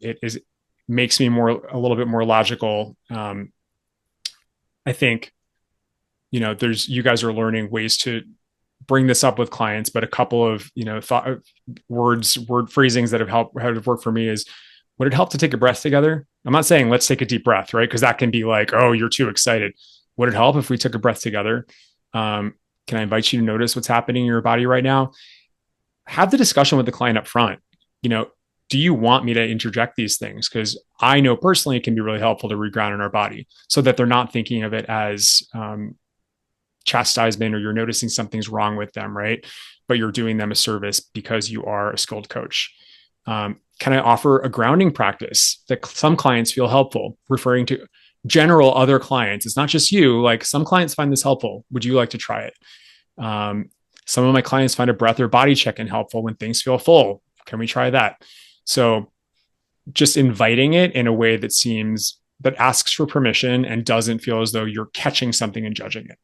Makes me a little bit more logical. I think, you guys are learning ways to bring this up with clients, but a couple of, word phrasings that have worked for me is, would it help to take a breath together? I'm not saying let's take a deep breath, right? Because that can be like, oh, you're too excited. Would it help if we took a breath together? Can I invite you to notice what's happening in your body right now? Have the discussion with the client up front. Do you want me to interject these things? Because I know personally it can be really helpful to reground in our body so that they're not thinking of it as chastisement or you're noticing something's wrong with them, right? But you're doing them a service because you are a skilled coach. Can I offer a grounding practice that some clients feel helpful, referring to general other clients? It's not just you. Like, some clients find this helpful. Would you like to try it? Some of my clients find a breath or body check-in helpful when things feel full. Can we try that? So just inviting it in a way that asks for permission and doesn't feel as though you're catching something and judging it.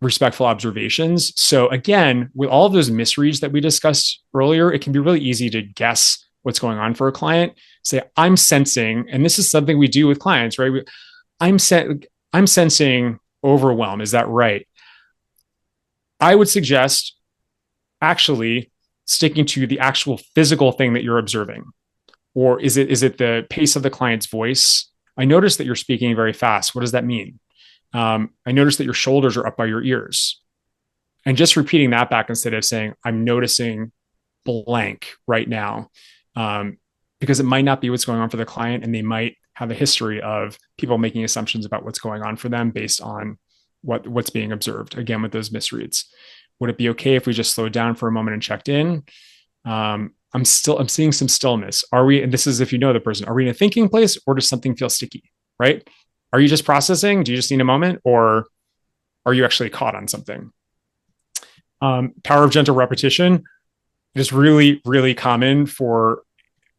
Respectful observations. So again, with all of those misreads that we discussed earlier, it can be really easy to guess what's going on for a client. Say, I'm sensing, and this is something we do with clients, right? I'm sensing overwhelm. Is that right? I would suggest actually sticking to the actual physical thing that you're observing. Or is it the pace of the client's voice? I notice that you're speaking very fast. What does that mean? I notice that your shoulders are up by your ears. And just repeating that back instead of saying, I'm noticing blank right now. because it might not be what's going on for the client, and they might have a history of people making assumptions about what's going on for them based on what's being observed, again, with those misreads. Would it be okay if we just slowed down for a moment and checked in? I'm seeing some stillness. Are we, and this is if you know the person, are we in a thinking place, or does something feel sticky, right? Are you just processing? Do you just need a moment, or are you actually caught on something? Power of gentle repetition. It is really, really common for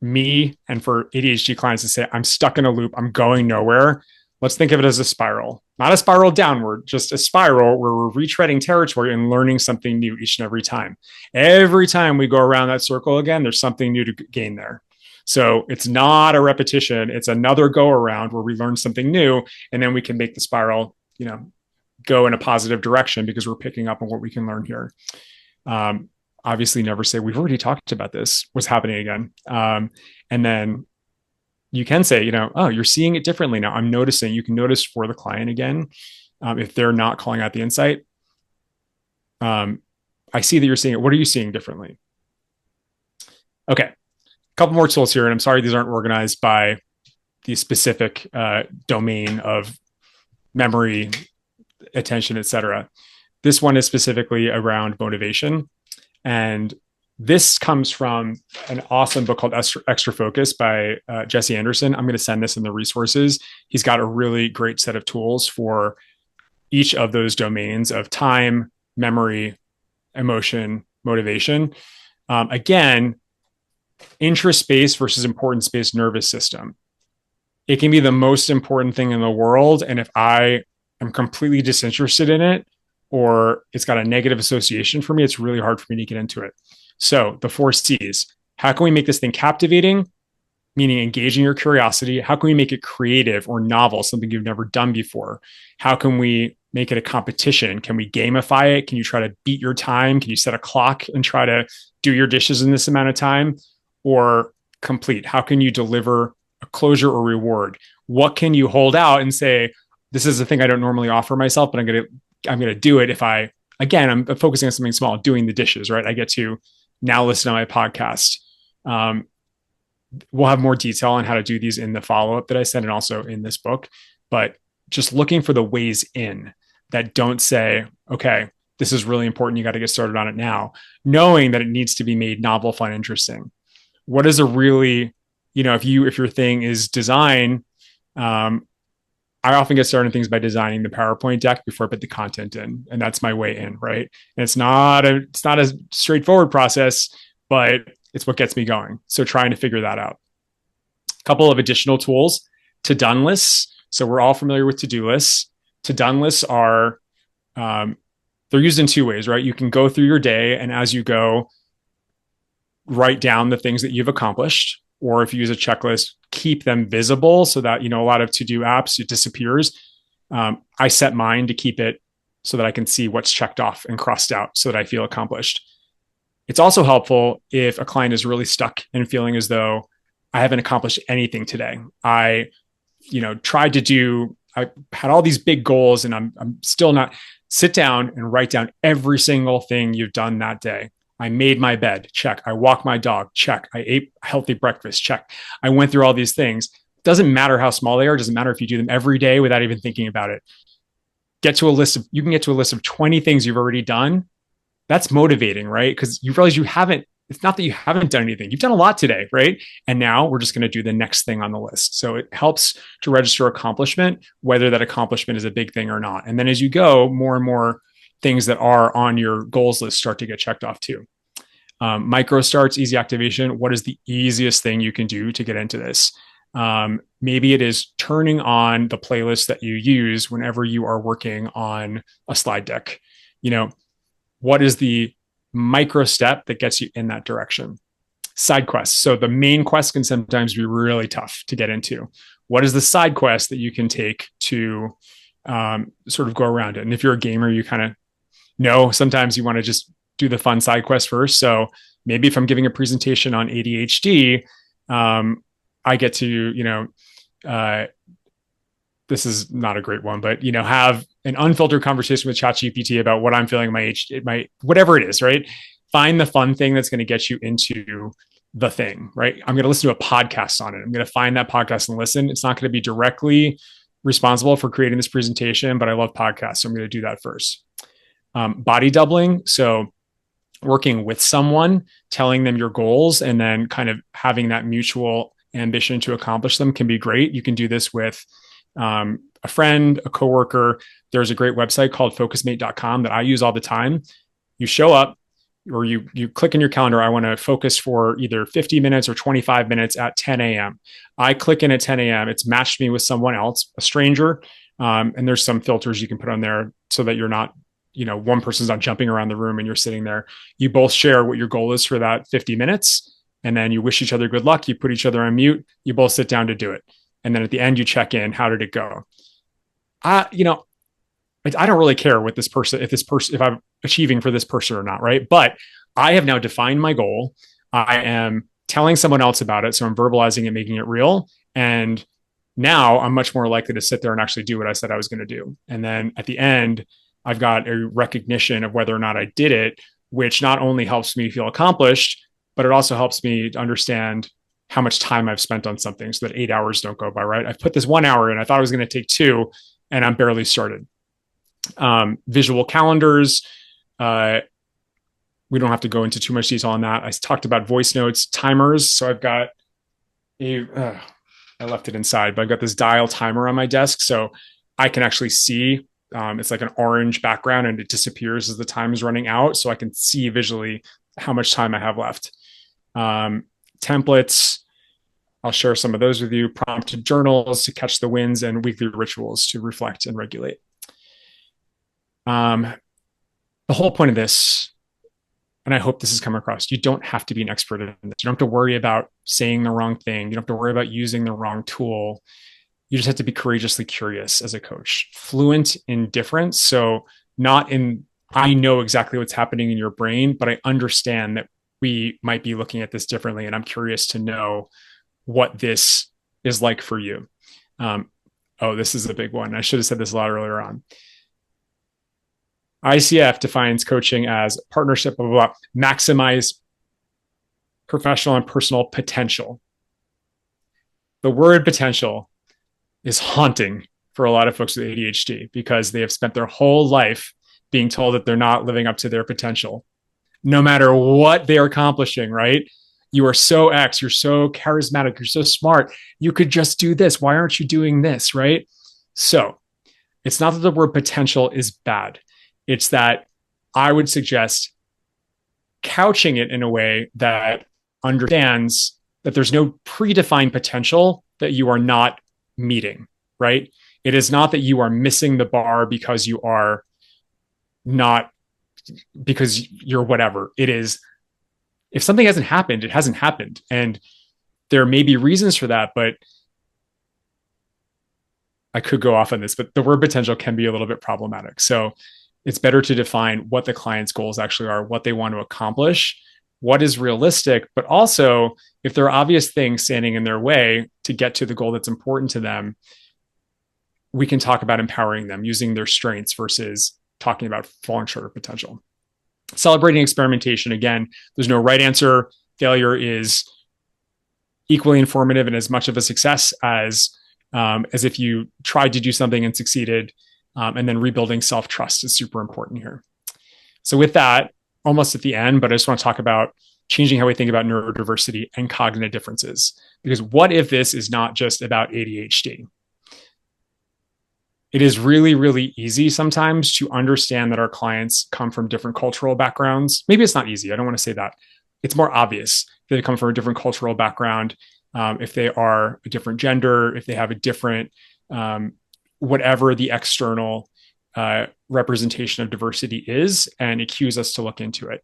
me and for ADHD clients to say, I'm stuck in a loop, I'm going nowhere. Let's think of it as a spiral, not a spiral downward, just a spiral where we're retreading territory and learning something new each and every time. Every time we go around that circle again, there's something new to gain there. So it's not a repetition, it's another go around where we learn something new, and then we can make the spiral, go in a positive direction because we're picking up on what we can learn here. Obviously never say, we've already talked about this, what's happening again. And then you can say, oh, you're seeing it differently now. I'm noticing. You can notice for the client again, if they're not calling out the insight. I see that you're seeing it. What are you seeing differently? Okay. A couple more tools here. And I'm sorry, these aren't organized by the specific domain of memory, attention, etc. This one is specifically around motivation. And this comes from an awesome book called Extra Focus by Jesse Anderson. I'm going to send this in the resources. He's got a really great set of tools for each of those domains of time, memory, emotion, motivation. Again, interest-based versus importance-based nervous system. It can be the most important thing in the world. And if I am completely disinterested in it, or it's got a negative association for me, it's really hard for me to get into it. So the 4 C's. How can we make this thing captivating, meaning engaging your curiosity? How can we make it creative or novel, something you've never done before? How can we make it a competition? Can we gamify it? Can you try to beat your time? Can you set a clock and try to do your dishes in this amount of time? Or complete? How can you deliver a closure or reward? What can you hold out and say, this is the thing I don't normally offer myself, but I'm going to do it if I'm focusing on something small, doing the dishes, right? I get to now listen to my podcast. We'll have more detail on how to do these in the follow-up that I sent and also in this book, but just looking for the ways in that don't say, okay, this is really important, you got to get started on it now, knowing that it needs to be made novel, fun, interesting. What is a really, if your thing is design, I often get started on things by designing the PowerPoint deck before I put the content in, and that's my way in, right? And it's not a straightforward process, but it's what gets me going. So trying to figure that out. A couple of additional tools: to-done lists. So we're all familiar with to-do lists. To-done lists are they're used in 2 ways, right? You can go through your day, and as you go, write down the things that you've accomplished. Or if you use a checklist, keep them visible so that, a lot of to-do apps, it disappears. I set mine to keep it so that I can see what's checked off and crossed out so that I feel accomplished. It's also helpful if a client is really stuck and feeling as though I haven't accomplished anything today. I had all these big goals and I'm still not. Sit down and write down every single thing you've done that day. I made my bed, check. I walked my dog, check. I ate a healthy breakfast, check. I went through all these things. Doesn't matter how small they are. Doesn't matter if you do them every day without even thinking about it. You can get to a list of 20 things you've already done. That's motivating, right? Because you realize it's not that you haven't done anything. You've done a lot today, right? And now we're just going to do the next thing on the list. So it helps to register accomplishment, whether that accomplishment is a big thing or not. And then as you go, more and more things that are on your goals list start to get checked off too. Micro starts, easy activation. What is the easiest thing you can do to get into this? Maybe it is turning on the playlist that you use whenever you are working on a slide deck. What is the micro step that gets you in that direction? Side quests. So the main quest can sometimes be really tough to get into. What is the side quest that you can take to sort of go around it? And if you're a gamer, you kind of know sometimes you want to just do the fun side quest first. So maybe if I'm giving a presentation on ADHD, I get to, this is not a great one, but, have an unfiltered conversation with ChatGPT about what I'm feeling, my whatever it is, right? Find the fun thing that's going to get you into the thing, right? I'm going to listen to a podcast on it. I'm going to find that podcast and listen. It's not going to be directly responsible for creating this presentation, but I love podcasts, so I'm going to do that first. Body doubling. So working with someone, telling them your goals, and then kind of having that mutual ambition to accomplish them can be great. You can do this with a friend, a coworker. There's a great website called focusmate.com that I use all the time. You show up, or you click in your calendar, I want to focus for either 50 minutes or 25 minutes at 10 a.m. I click in at 10 a.m. It's matched me with someone else, a stranger. And there's some filters you can put on there so that you're not, one person's not jumping around the room and you're sitting there. You both share what your goal is for that 50 minutes. And then you wish each other good luck. You put each other on mute. You both sit down to do it. And then at the end, you check in. How did it go? I don't really care with this person, if I'm achieving for this person or not, right? But I have now defined my goal. I am telling someone else about it. So I'm verbalizing it, making it real. And now I'm much more likely to sit there and actually do what I said I was going to do. And then at the end, I've got a recognition of whether or not I did it, which not only helps me feel accomplished, but it also helps me to understand how much time I've spent on something so that 8 hours don't go by, right? I've put this 1 hour in. I thought I was going to take 2, and I'm barely started. Visual calendars. We don't have to go into too much detail on that. I talked about voice notes, timers. So I've got I left it inside, but I've got this dial timer on my desk. So I can actually see, it's like an orange background and it disappears as the time is running out. So I can see visually how much time I have left. Templates. I'll share some of those with you. Prompted journals to catch the wins, and weekly rituals to reflect and regulate. The whole point of this, and I hope this has come across, you don't have to be an expert in this. You don't have to worry about saying the wrong thing. You don't have to worry about using the wrong tool. You just have to be courageously curious as a coach, fluent in difference. So not in, I know exactly what's happening in your brain, but I understand that we might be looking at this differently. And I'm curious to know what this is like for you. This is a big one. I should have said this a lot earlier on. ICF defines coaching as partnership of maximize professional and personal potential. The word potential is haunting for a lot of folks with ADHD because they have spent their whole life being told that they're not living up to their potential, no matter what they are accomplishing, right? You are so X, you're so charismatic, you're so smart. You could just do this. Why aren't you doing this, right? So it's not that the word potential is bad. It's that I would suggest couching it in a way that understands that there's no predefined potential that you are not meeting, right? It is not that you are missing the bar because you are not, because you're whatever. It is, if something hasn't happened, it hasn't happened. And there may be reasons for that, but I could go off on this, but the word potential can be a little bit problematic. So it's better to define what the client's goals actually are, what they want to accomplish, what is realistic, but also if there are obvious things standing in their way to get to the goal that's important to them, we can talk about empowering them using their strengths versus talking about falling short of potential. Celebrating experimentation. Again, there's no right answer. Failure is equally informative and as much of a success as if you tried to do something and succeeded. And then rebuilding self-trust is super important here. So with that, almost at the end, but I just want to talk about changing how we think about neurodiversity and cognitive differences. Because what if this is not just about ADHD? It is really, really easy sometimes to understand that our clients come from different cultural backgrounds. Maybe it's not easy. I don't want to say that. It's more obvious that they come from a different cultural background. If they are a different gender, if they have a different, whatever the external representation of diversity is, and it cues us to look into it.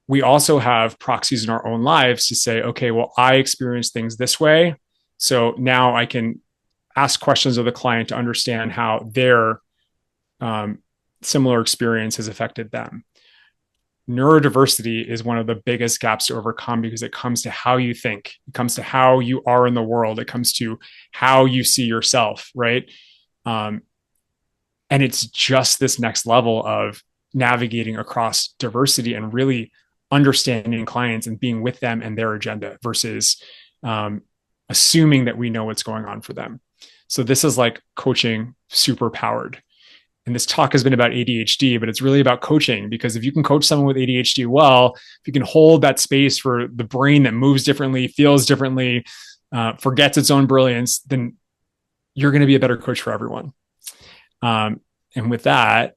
We also have proxies in our own lives to say, okay, well, I experience things this way. So now I can ask questions of the client to understand how their similar experience has affected them. Neurodiversity is one of the biggest gaps to overcome because it comes to how you think. It comes to how you are in the world. It comes to how you see yourself, right? And it's just this next level of navigating across diversity and really understanding clients and being with them and their agenda versus assuming that we know what's going on for them. So this is like coaching super powered. And this talk has been about ADHD, but it's really about coaching, because if you can coach someone with ADHD well, if you can hold that space for the brain that moves differently, feels differently, forgets its own brilliance, then you're going to be a better coach for everyone. And with that,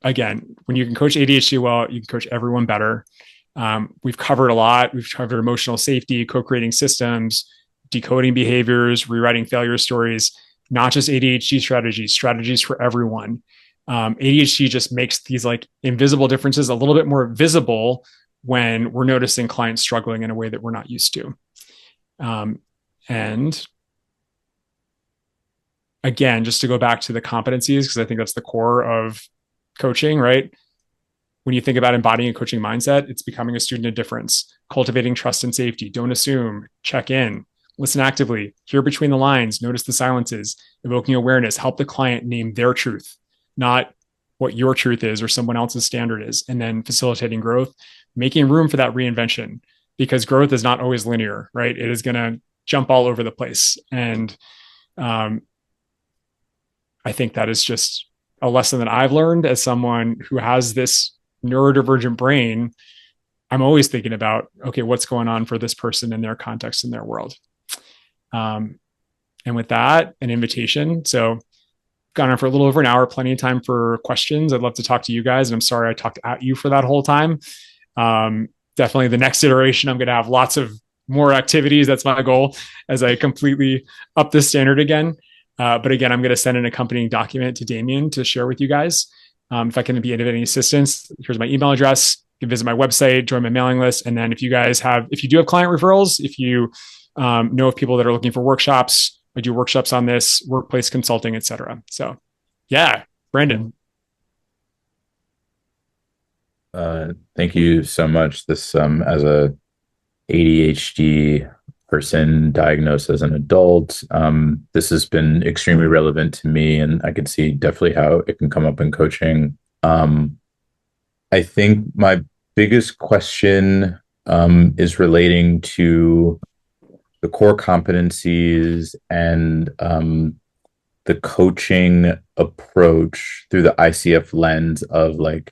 again, when you can coach ADHD well, you can coach everyone better. We've covered a lot. We've covered emotional safety, co-creating systems, decoding behaviors, rewriting failure stories, not just ADHD strategies for everyone. ADHD just makes these like invisible differences a little bit more visible when we're noticing clients struggling in a way that we're not used to. And again, just to go back to the competencies, because I think that's the core of coaching, right? When you think about embodying a coaching mindset, it's becoming a student of difference, cultivating trust and safety, don't assume, check in, listen actively, hear between the lines, notice the silences, evoking awareness, help the client name their truth, not what your truth is or someone else's standard is, and then facilitating growth, making room for that reinvention, because growth is not always linear, right? It is going to jump all over the place. And I think that is just a lesson that I've learned as someone who has this neurodivergent brain. I'm always thinking about, okay, what's going on for this person in their context, in their world. And with that, an invitation. So gone on for a little over an hour, plenty of time for questions. I'd love to talk to you guys. And I'm sorry I talked at you for that whole time. Definitely the next iteration, I'm going to have lots of more activities. That's my goal as I completely up the standard again. But again, I'm going to send an accompanying document to Damien to share with you guys. If I can be of any assistance, here's my email address. You can visit my website, join my mailing list. And then if you do have client referrals, if you know of people that are looking for workshops, I do workshops on this, workplace consulting, et cetera. So yeah, Brandon. Thank you so much. This, as a ADHD person diagnosed as an adult, this has been extremely relevant to me, and I can see definitely how it can come up in coaching. I think my biggest question is relating to the core competencies and the coaching approach through the ICF lens of like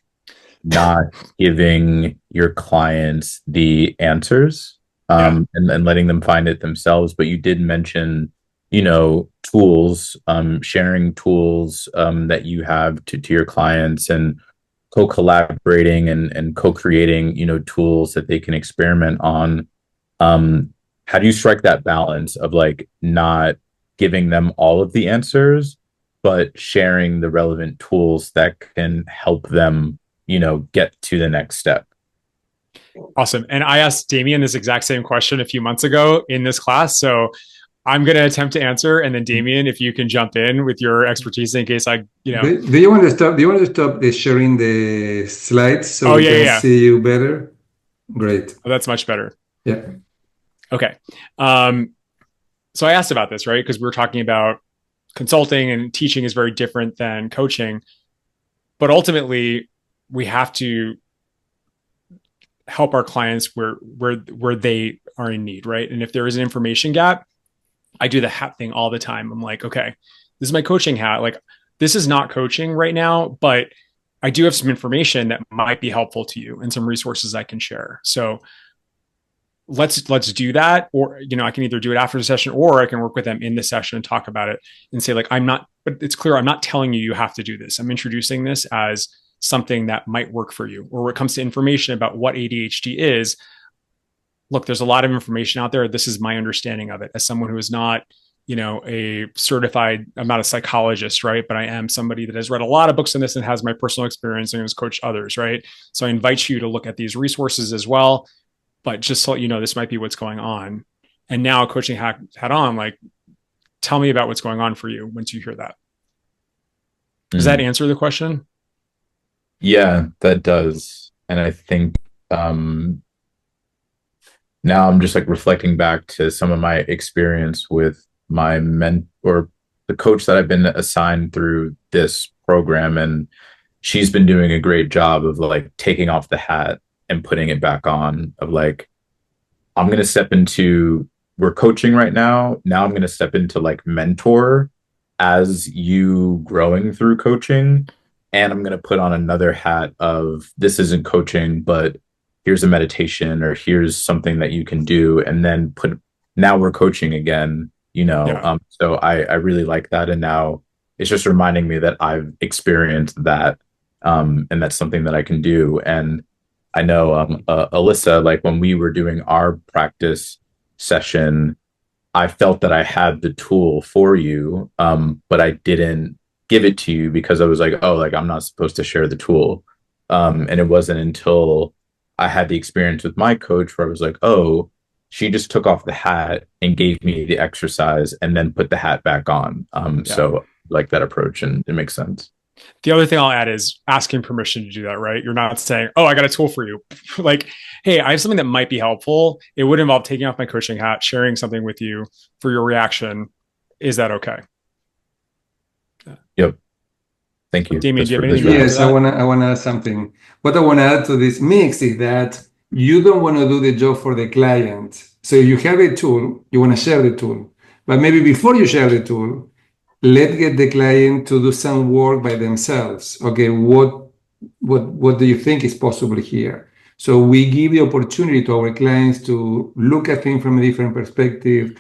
not giving your clients the answers and letting them find it themselves. But you did mention, tools, sharing tools that you have to your clients, and co-collaborating and co-creating, tools that they can experiment on. How do you strike that balance of like not giving them all of the answers, but sharing the relevant tools that can help them, get to the next step? Awesome. And I asked Damien this exact same question a few months ago in this class. So I'm going to attempt to answer. And then Damien, if you can jump in with your expertise in case Do you want to stop? Do you want to stop sharing the slides so we can see you better? Great. Oh, that's much better. Yeah. Okay. So I asked about this, right? Because we were talking about consulting, and teaching is very different than coaching. But ultimately, we have to help our clients where they are in need, right? And if there is an information gap, I do the hat thing all the time. I'm like, okay, this is my coaching hat. Like, this is not coaching right now, but I do have some information that might be helpful to you and some resources I can share. So let's do that. Or, I can either do it after the session, or I can work with them in the session and talk about it and say, like, but it's clear, I'm not telling you have to do this. I'm introducing this as something that might work for you. Or when it comes to information about what ADHD is, look, there's a lot of information out there. This is my understanding of it as someone who is not, a certified, I'm not a psychologist, right? But I am somebody that has read a lot of books on this and has my personal experience and has coached others, right? So I invite you to look at these resources as well. But just so you know, this might be what's going on. And now coaching hat on, like, tell me about what's going on for you once you hear that. Does that answer the question? Yeah, that does. And I think now I'm just like reflecting back to some of my experience with my or the coach that I've been assigned through this program, and she's been doing a great job of like taking off the hat and putting it back on, of like, I'm going to step into, we're coaching right now. Now I'm going to step into like mentor as you growing through coaching. And I'm going to put on another hat of, this isn't coaching, but here's a meditation, or here's something that you can do. And then now we're coaching again, Yeah. so I really like that. And now it's just reminding me that I've experienced that. And that's something that I can do. And I know, Alyssa, like when we were doing our practice session, I felt that I had the tool for you, but I didn't give it to you because I was like, oh, like I'm not supposed to share the tool. And it wasn't until I had the experience with my coach where I was like, oh, she just took off the hat and gave me the exercise and then put the hat back on. So like that approach, and it makes sense. The other thing I'll add is asking permission to do that, right? You're not saying, oh, I got a tool for you. Like, hey, I have something that might be helpful. It would involve taking off my coaching hat, sharing something with you for your reaction. Is that okay? Yep. Thank you. Damien, do you have anything to add to Yes, that? I wanna add something. What I wanna add to this mix is that you don't want to do the job for the client. So you have a tool, you want to share the tool, but maybe before you share the tool, let's get the client to do some work by themselves. Okay, what do you think is possible here? So we give the opportunity to our clients to look at things from a different perspective,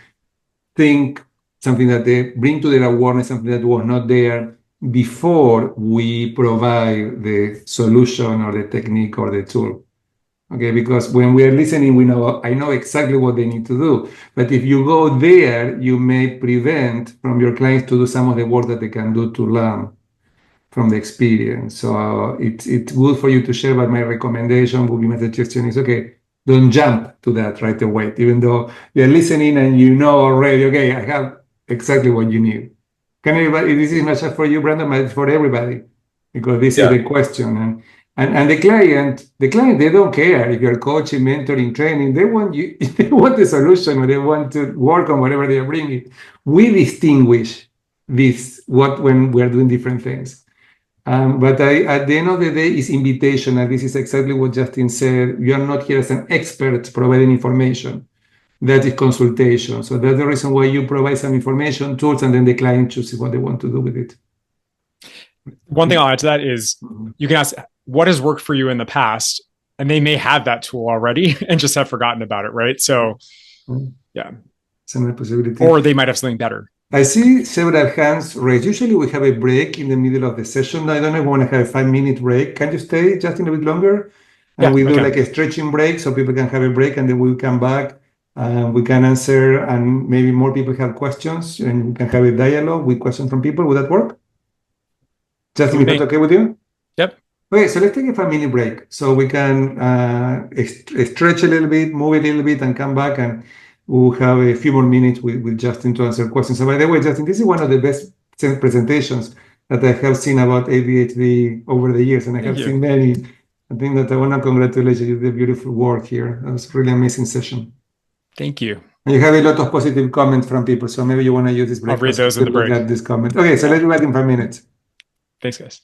think something that they bring to their awareness, something that was not there before we provide the solution or the technique or the tool. Okay, because when we are listening, I know exactly what they need to do. But if you go there, you may prevent from your clients to do some of the work that they can do to learn from the experience. So it's good for you to share, but my recommendation would be, my suggestion is, okay, don't jump to that right away, even though you're listening and you know already, okay, I have exactly what you need. Can everybody, this is not just for you, Brandon, but it's for everybody, because this is Yeah. the question. And the client, they don't care if you're coaching, mentoring, training. They want you, they want the solution, or they want to work on whatever they are bringing. We distinguish this when we're doing different things. But at the end of the day, it's invitation, and this is exactly what Justin said. You are not here as an expert providing information. That is consultation. So that's the reason why you provide some information, tools, and then the client chooses what they want to do with it. One thing I'll add to that is you can ask, what has worked for you in the past? And they may have that tool already and just have forgotten about it, right? So, yeah. Some possibility. Or they might have something better. I see several hands raised. Usually we have a break in the middle of the session. I don't know if we want to have a 5-minute break. Can you stay just in a bit longer? And we do like a stretching break so people can have a break, and then we'll come back. We can answer, and maybe more people have questions, and we can have a dialogue with questions from people. Would that work? Justin, if that's okay with you? Yep. Okay, so let's take a 5-minute break so we can stretch a little bit, move a little bit, and come back, and we'll have a few more minutes with Justin to answer questions. So by the way, Justin, this is one of the best presentations that I have seen about ADHD over the years, and I have seen many. I think that I want to congratulate you. You did beautiful work here. That was a really amazing session. Thank you. And you have a lot of positive comments from people, so maybe you want to use this break. I'll read those in the break. Look at this comment. Okay, so let's do that in 5 minutes. Thanks, guys.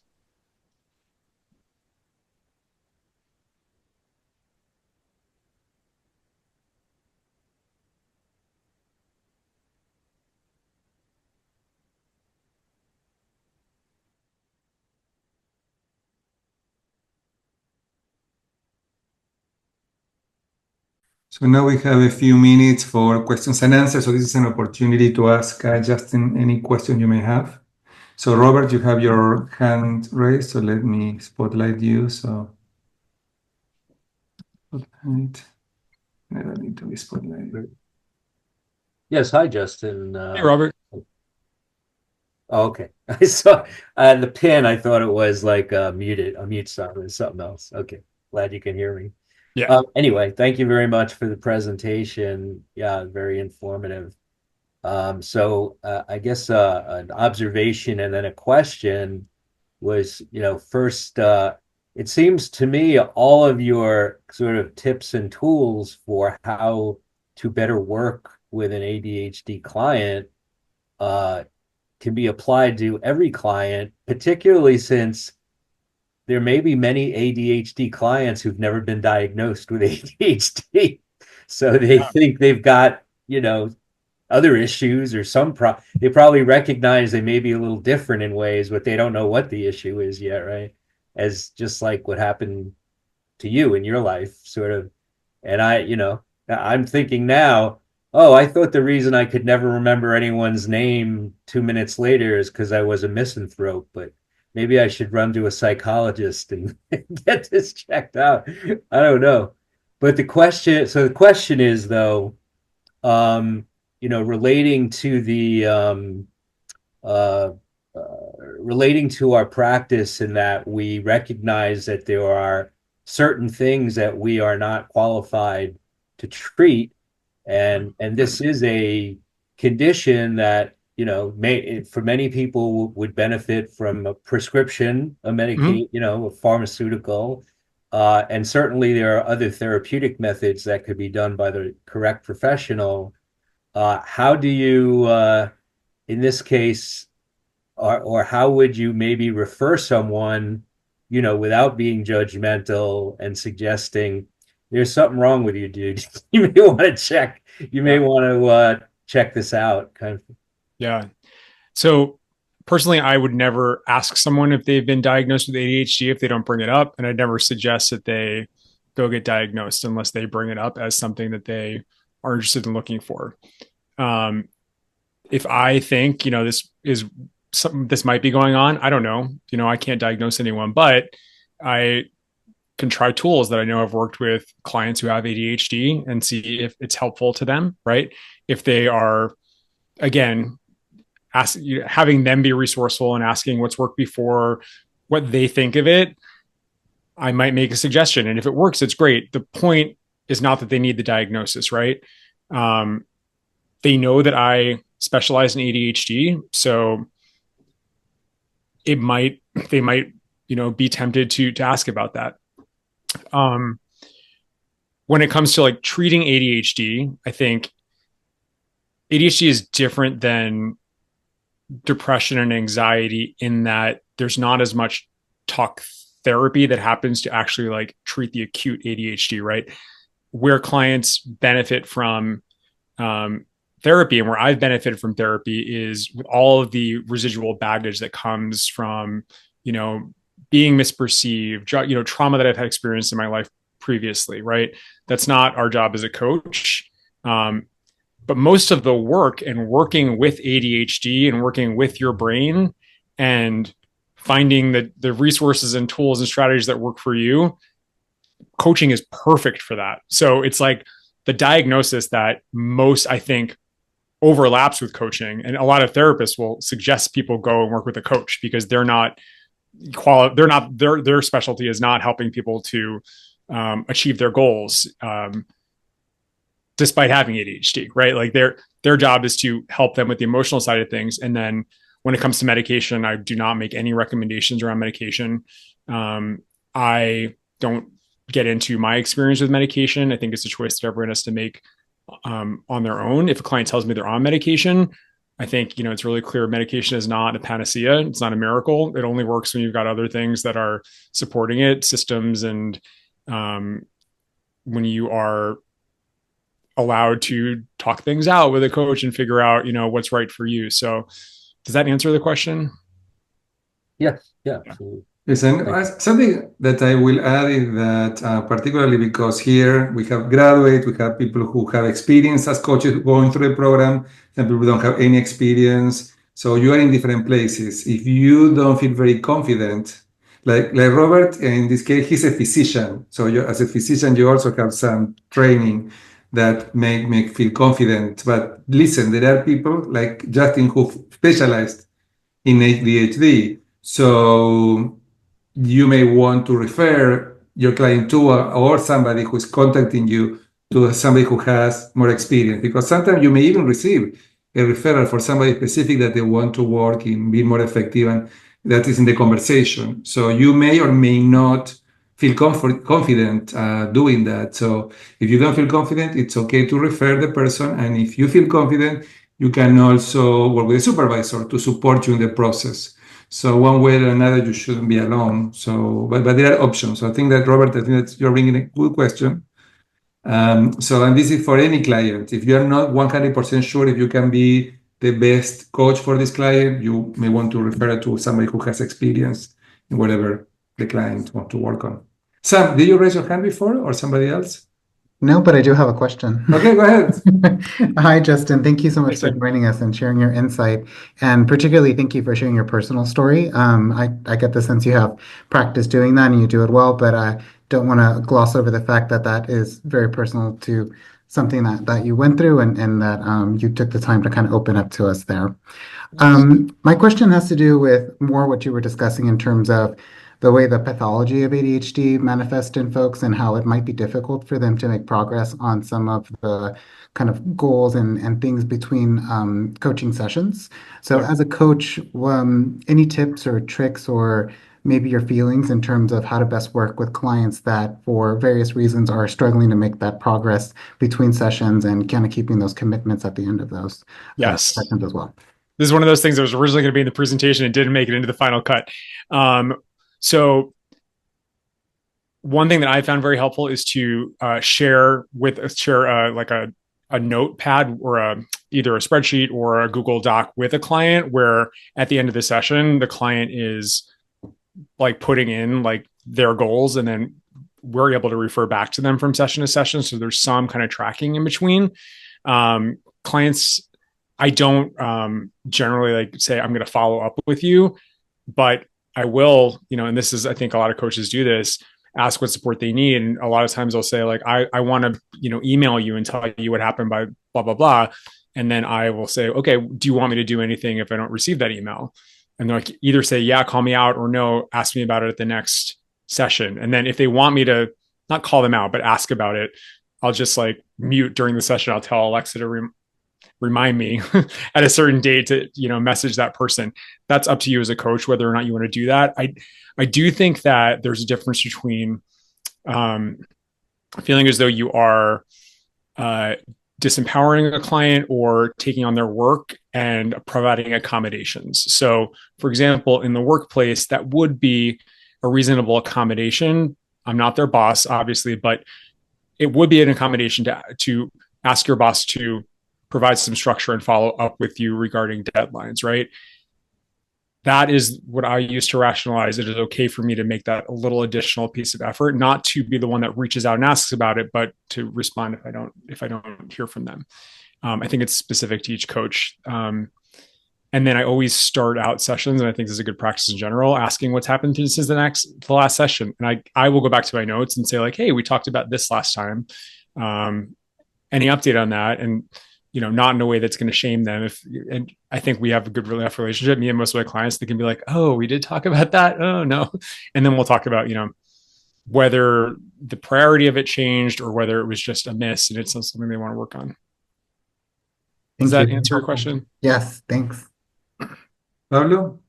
So now we have a few minutes for questions and answers. So this is an opportunity to ask Justin any question you may have. So Robert, you have your hand raised. So let me spotlight you. So spotlight. I don't need to be spotlighted. Yes, hi, Justin. Hey, Robert. Okay, I saw the pin. I thought it was like muted, a mute sign or something else. Okay, glad you can hear me. Yeah. Anyway, thank you very much for the presentation. Yeah, very informative. So I guess an observation and then a question was, first, it seems to me all of your sort of tips and tools for how to better work with an ADHD client can be applied to every client, particularly since there may be many ADHD clients who've never been diagnosed with ADHD. So they think they've got, other issues or they probably recognize they may be a little different in ways, but they don't know what the issue is yet, right? As just like what happened to you in your life, sort of. And I'm thinking now, oh, I thought the reason I could never remember anyone's name 2 minutes later is because I was a misanthrope, but maybe I should run to a psychologist and get this checked out. I don't know. But the question is though, relating to relating to our practice, in that we recognize that there are certain things that we are not qualified to treat, and this is a condition that for many people would benefit from a prescription, a medication, a pharmaceutical, and certainly there are other therapeutic methods that could be done by the correct professional. How do you, in this case, or how would you maybe refer someone, without being judgmental and suggesting there's something wrong with you, dude? You may want to check. You may want to check this out, kind of. Yeah. So personally, I would never ask someone if they've been diagnosed with ADHD if they don't bring it up, and I'd never suggest that they go get diagnosed unless they bring it up as something that they are interested in looking for. If I think, this is something, this might be going on, I don't know, I can't diagnose anyone, but I can try tools that I know I've worked with clients who have ADHD and see if it's helpful to them, right? If they are, again, having them be resourceful and asking what's worked before, what they think of it, I might make a suggestion. And if it works, it's great. The point is not that they need the diagnosis, right? They know that I specialize in ADHD, so they might, be tempted to ask about that. When it comes to like treating ADHD, I think ADHD is different than depression and anxiety in that there's not as much talk therapy that happens to actually like treat the acute ADHD, right? Where clients benefit from therapy, and where I've benefited from therapy, is with all of the residual baggage that comes from, being misperceived, trauma that I've had experienced in my life previously, right? That's not our job as a coach. But most of the work and working with ADHD and working with your brain and finding the resources and tools and strategies that work for you, coaching is perfect for that. So it's like the diagnosis that most, I think, overlaps with coaching. And a lot of therapists will suggest people go and work with a coach because their specialty is not helping people to achieve their goals, despite having ADHD, right? Like their job is to help them with the emotional side of things. And then when it comes to medication, I do not make any recommendations around medication. I don't get into my experience with medication. I think it's a choice that everyone has to make on their own. If a client tells me they're on medication, I think, it's really clear medication is not a panacea. It's not a miracle. It only works when you've got other things that are supporting it, systems, and when you are allowed to talk things out with a coach and figure out, what's right for you. So does that answer the question? Yes. Yeah. Absolutely. Yes, and something that I will add is that particularly because here we have graduates, we have people who have experience as coaches going through the program, and people who don't have any experience. So you are in different places. If you don't feel very confident, like Robert, in this case, he's a physician. So as a physician, you also have some training that make feel confident. But listen, there are people like Justin who specialized in ADHD. So you may want to refer your client to or somebody who's contacting you to somebody who has more experience, because sometimes you may even receive a referral for somebody specific that they want to work in, be more effective, and that is in the conversation. So you may or may not feel confident doing that. So if you don't feel confident, it's okay to refer the person. And if you feel confident, you can also work with a supervisor to support you in the process. So one way or another, you shouldn't be alone. So, but there are options. So I think that, Robert, I think that you're bringing a good question. And this is for any client. If you're not 100% sure if you can be the best coach for this client, you may want to refer it to somebody who has experience in whatever the client wants to work on. Sam, did you raise your hand before or somebody else? No, but I do have a question. Okay, go ahead. Hi, Justin. Thank you so much Yes, for sir. joining us and sharing your insight. And particularly, thank you for sharing your personal story. I get the sense you have practice doing that and you do it well, but I don't want to gloss over the fact that that is very personal to something that you went through and that you took the time to kind of open up to us there. My question has to do with more what you were discussing in terms of the way the pathology of ADHD manifests in folks and how it might be difficult for them to make progress on some of the kind of goals and things between coaching sessions. So Yeah. as a coach, any tips or tricks or maybe your feelings in terms of how to best work with clients that for various reasons are struggling to make that progress between sessions and kind of keeping those commitments at the end of those Yes. sessions as well? This is one of those things that was originally going to be in the presentation and didn't make it into the final cut. So one thing that I found very helpful is to share like a notepad or either a spreadsheet or a Google Doc with a client where at the end of the session, the client is like putting in like their goals and then we're able to refer back to them from session to session. So there's some kind of tracking in between. Clients, I don't generally like say, I'm going to follow up with you, but I will, and this is, I think a lot of coaches do this, ask what support they need. And a lot of times they'll say like, I want to, email you and tell you what happened by blah, blah, blah. And then I will say, okay, do you want me to do anything if I don't receive that email? And they'll like either say, yeah, call me out, or no, ask me about it at the next session. And then if they want me to not call them out, but ask about it, I'll just like mute during the session. I'll tell Alexa to remind me at a certain date to, message that person. That's up to you as a coach, whether or not you want to do that. I do think that there's a difference between feeling as though you are disempowering a client or taking on their work and providing accommodations. So, for example, in the workplace, that would be a reasonable accommodation. I'm not their boss, obviously, but it would be an accommodation to ask your boss to provide some structure and follow up with you regarding deadlines, right? That is what I use to rationalize it is okay for me to make that a little additional piece of effort, not to be the one that reaches out and asks about it, but to respond if I don't hear from them. I think it's specific to each coach. And then I always start out sessions, and I think this is a good practice in general, asking what's happened since the last session. And I will go back to my notes and say like, hey, we talked about this last time. Any update on that? And not in a way that's going to shame them. And I think we have a good enough relationship. Me and most of my clients, they can be like, oh, we did talk about that. Oh no. And then we'll talk about, whether the priority of it changed or whether it was just a miss and it's something they want to work on. Does that answer your question? Yes, thanks. Pablo?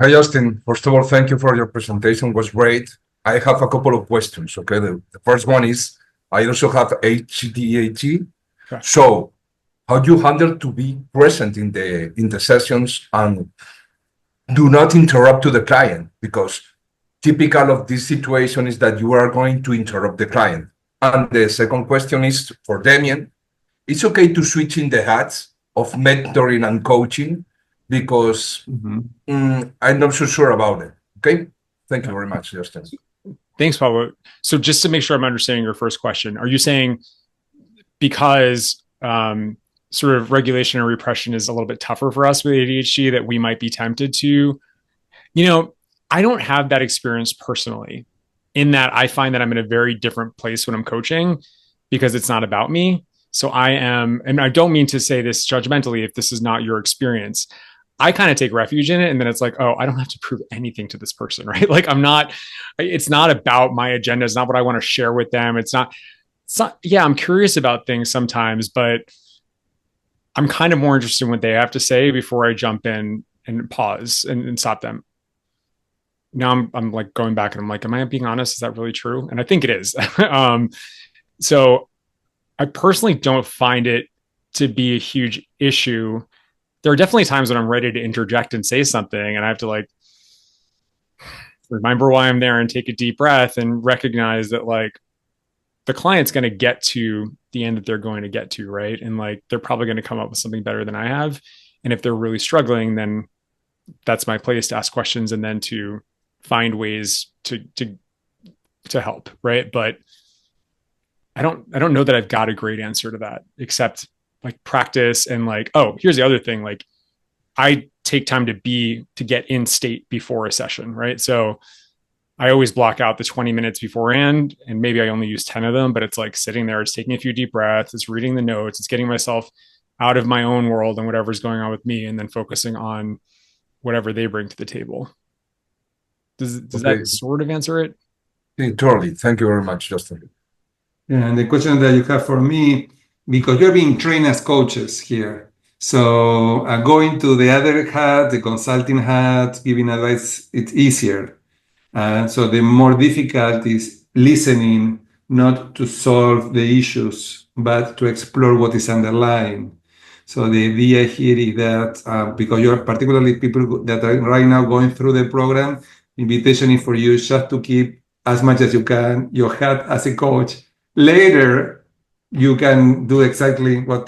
Hi, Justin. First of all, thank you for your presentation. It was great. I have a couple of questions. Okay. The first one is, I also have ADHD. Okay. So how do you handle to be present in the sessions and do not interrupt to the client? Because typical of this situation is that you are going to interrupt the client. And the second question is for Damien. It's okay to switch in the hats of mentoring and coaching because I'm not so sure about it. Okay. Thank you very much, Justin. Thanks, Pablo. So just to make sure I'm understanding your first question, are you saying because sort of regulation and repression is a little bit tougher for us with ADHD that we might be tempted to, I don't have that experience personally in that I find that I'm in a very different place when I'm coaching because it's not about me. So and I don't mean to say this judgmentally if this is not your experience. I kind of take refuge in it. And then it's like, oh, I don't have to prove anything to this person, right? Like it's not about my agenda. It's not what I want to share with them. It's not, yeah, I'm curious about things sometimes, but I'm kind of more interested in what they have to say before I jump in and pause and stop them. Now I'm like going back and I'm like, am I being honest? Is that really true? And I think it is. So I personally don't find it to be a huge issue there are definitely times when I'm ready to interject and say something, and I have to like remember why I'm there and take a deep breath and recognize that like the client's going to get to the end that they're going to get to, right? And like they're probably going to come up with something better than I have. And if they're really struggling, then that's my place to ask questions and then to find ways to help, right? But I don't know that I've got a great answer to that, except like practice and like, oh, here's the other thing. Like I take time to get in state before a session, right? So I always block out the 20 minutes beforehand, and maybe I only use 10 of them, but it's like sitting there, it's taking a few deep breaths, it's reading the notes, it's getting myself out of my own world and whatever's going on with me, and then focusing on whatever they bring to the table. Does Okay. that sort of answer it? Yeah, totally. Thank you very much, Justin. And the question that you have for me, because you're being trained as coaches here. So going to the other hat, the consulting hat, giving advice, it's easier. So the more difficult is listening, not to solve the issues, but to explore what is underlying. So the idea here is that because you're particularly people that are right now going through the program, invitation is for you just to keep as much as you can your hat as a coach. Later, you can do exactly what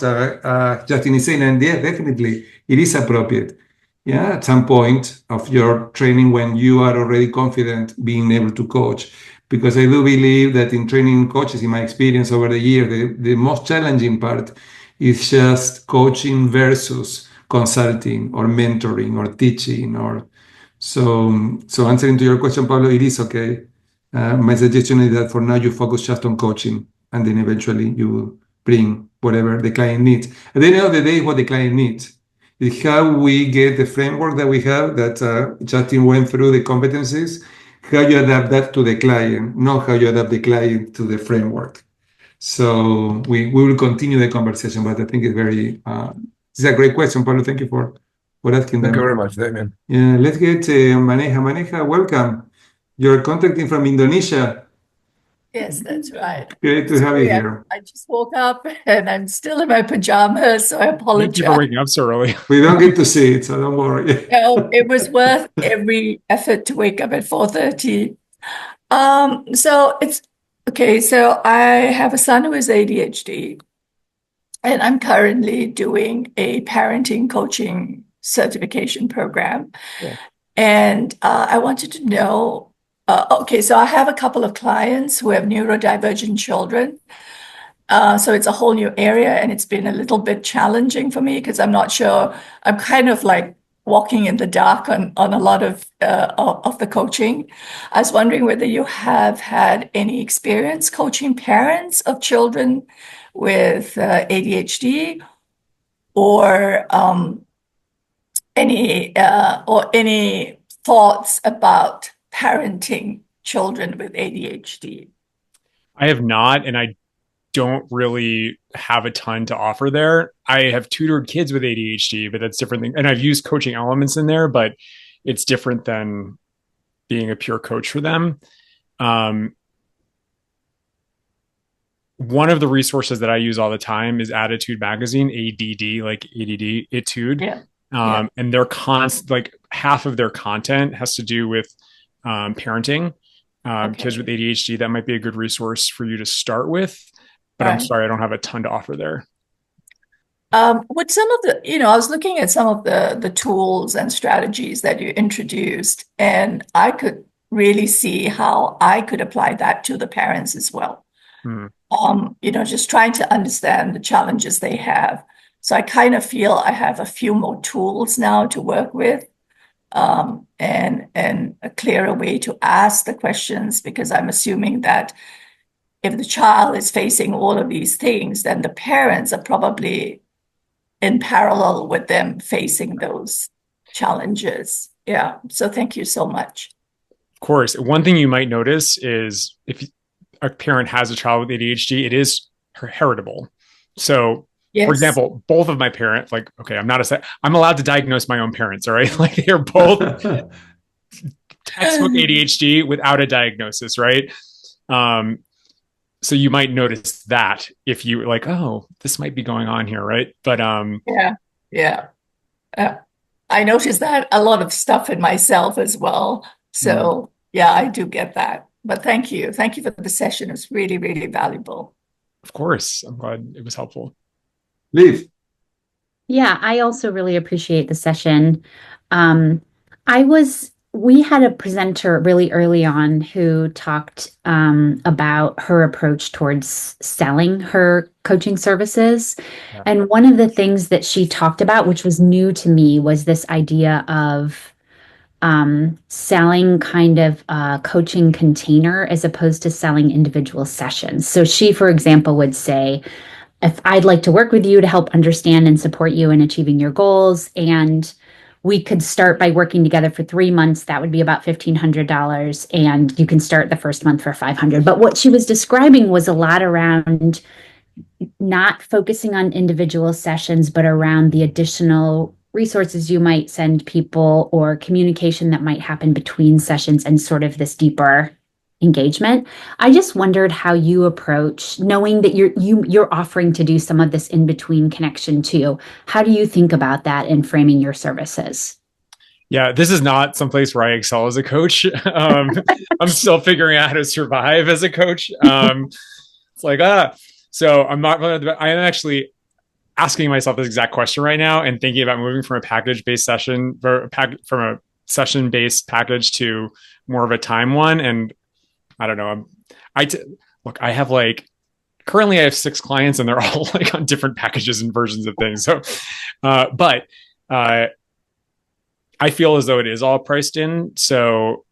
Justin is saying, and yeah, definitely it is appropriate. Yeah, at some point of your training when you are already confident being able to coach. Because I do believe that in training coaches, in my experience over the year, the most challenging part is just coaching versus consulting or mentoring or teaching or so answering to your question, Pablo, it is okay. My suggestion is that for now you focus just on coaching and then eventually you bring whatever the client needs. At the end of the day, what the client needs is how we get the framework that we have that Justin went through the competencies, how you adapt that to the client, not how you adapt the client to the framework. So we will continue the conversation, but I think it's a great question, Pablo. Thank you for asking Thank you them. very much, Damien. Yeah, let's get Maneja. Maneja, welcome. You're contacting from Indonesia. Yes, that's right. Great to have you Sorry, here. I just woke up and I'm still in my pajamas, so I Thank you for apologize. waking up so early. We don't get to see it, so don't worry. No, it was worth every effort to wake up at 4:30. So it's okay. So I have a son who has ADHD, and I'm currently doing a parenting coaching certification program. Cool. And I wanted to know, okay, so I have a couple of clients who have neurodivergent children. So it's a whole new area, and it's been a little bit challenging for me because I'm not sure. I'm kind of like walking in the dark on a lot of the coaching. I was wondering whether you have had any experience coaching parents of children with ADHD or any thoughts about parenting children with ADHD. I have not, and I don't really have a ton to offer there. I have tutored kids with ADHD, but that's different thing. And I've used coaching elements in there, but it's different than being a pure coach for them. One of the resources that I use all the time is Attitude Magazine, ADD, like ADD, Etude. Yeah. And they're like half of their content has to do with parenting. Kids with ADHD, that might be a good resource for you to start with. But I'm sorry, I don't have a ton to offer there. With some of the, I was looking at some of the tools and strategies that you introduced, and I could really see how I could apply that to the parents as well. Just trying to understand the challenges they have. So I kind of feel I have a few more tools now to work with, and a clearer way to ask the questions, because I'm assuming that if the child is facing all of these things, then the parents are probably in parallel with them facing those challenges. Yeah. So thank you so much. Of course. One thing you might notice is if a parent has a child with ADHD, it is heritable. So, yes. For example, both of my parents, like, okay, I'm allowed to diagnose my own parents, all right? Like they're both textbook ADHD without a diagnosis, right? So you might notice that if you like, oh, this might be going on here, right? But yeah. I noticed that a lot of stuff in myself as well. So yeah, I do get that. But thank you. Thank you for the session. It was really, really valuable. Of course. I'm glad it was helpful. Liv. Yeah, I also really appreciate the session. We had a presenter really early on who talked about her approach towards selling her coaching services. Yeah. And one of the things that she talked about, which was new to me, was this idea of selling kind of a coaching container as opposed to selling individual sessions. So she, for example, would say, if I'd like to work with you to help understand and support you in achieving your goals, and we could start by working together for 3 months, that would be about $1,500, and you can start the first month for $500. But what she was describing was a lot around not focusing on individual sessions, but around the additional resources you might send people or communication that might happen between sessions and sort of this deeper engagement. I just wondered how you approach knowing that you're offering to do some of this in between connection too. How do you think about that in framing your services? Yeah, this is not someplace where I excel as a coach. I'm still figuring out how to survive as a coach. It's like, so I'm not really, I am actually asking myself this exact question right now and thinking about moving from a package-based session, from a session-based package to more of a time one. And I don't know. Look, currently I have 6 clients and they're all like on different packages and versions of things. So, but I feel as though it is all priced in. So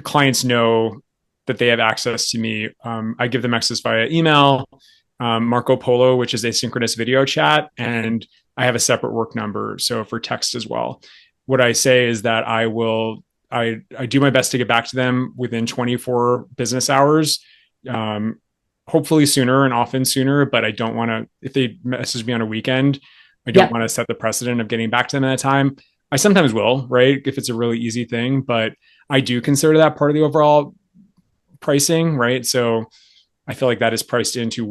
clients know that they have access to me. I give them access via email, Marco Polo, which is asynchronous video chat, and I have a separate work number. So for text as well. What I say is that I do my best to get back to them within 24 business hours, hopefully sooner and often sooner, but I don't want to, if they message me on a weekend, I don't want to set the precedent of getting back to them at a time. I sometimes will, right? If it's a really easy thing, but I do consider that part of the overall pricing, right? So I feel like that is priced into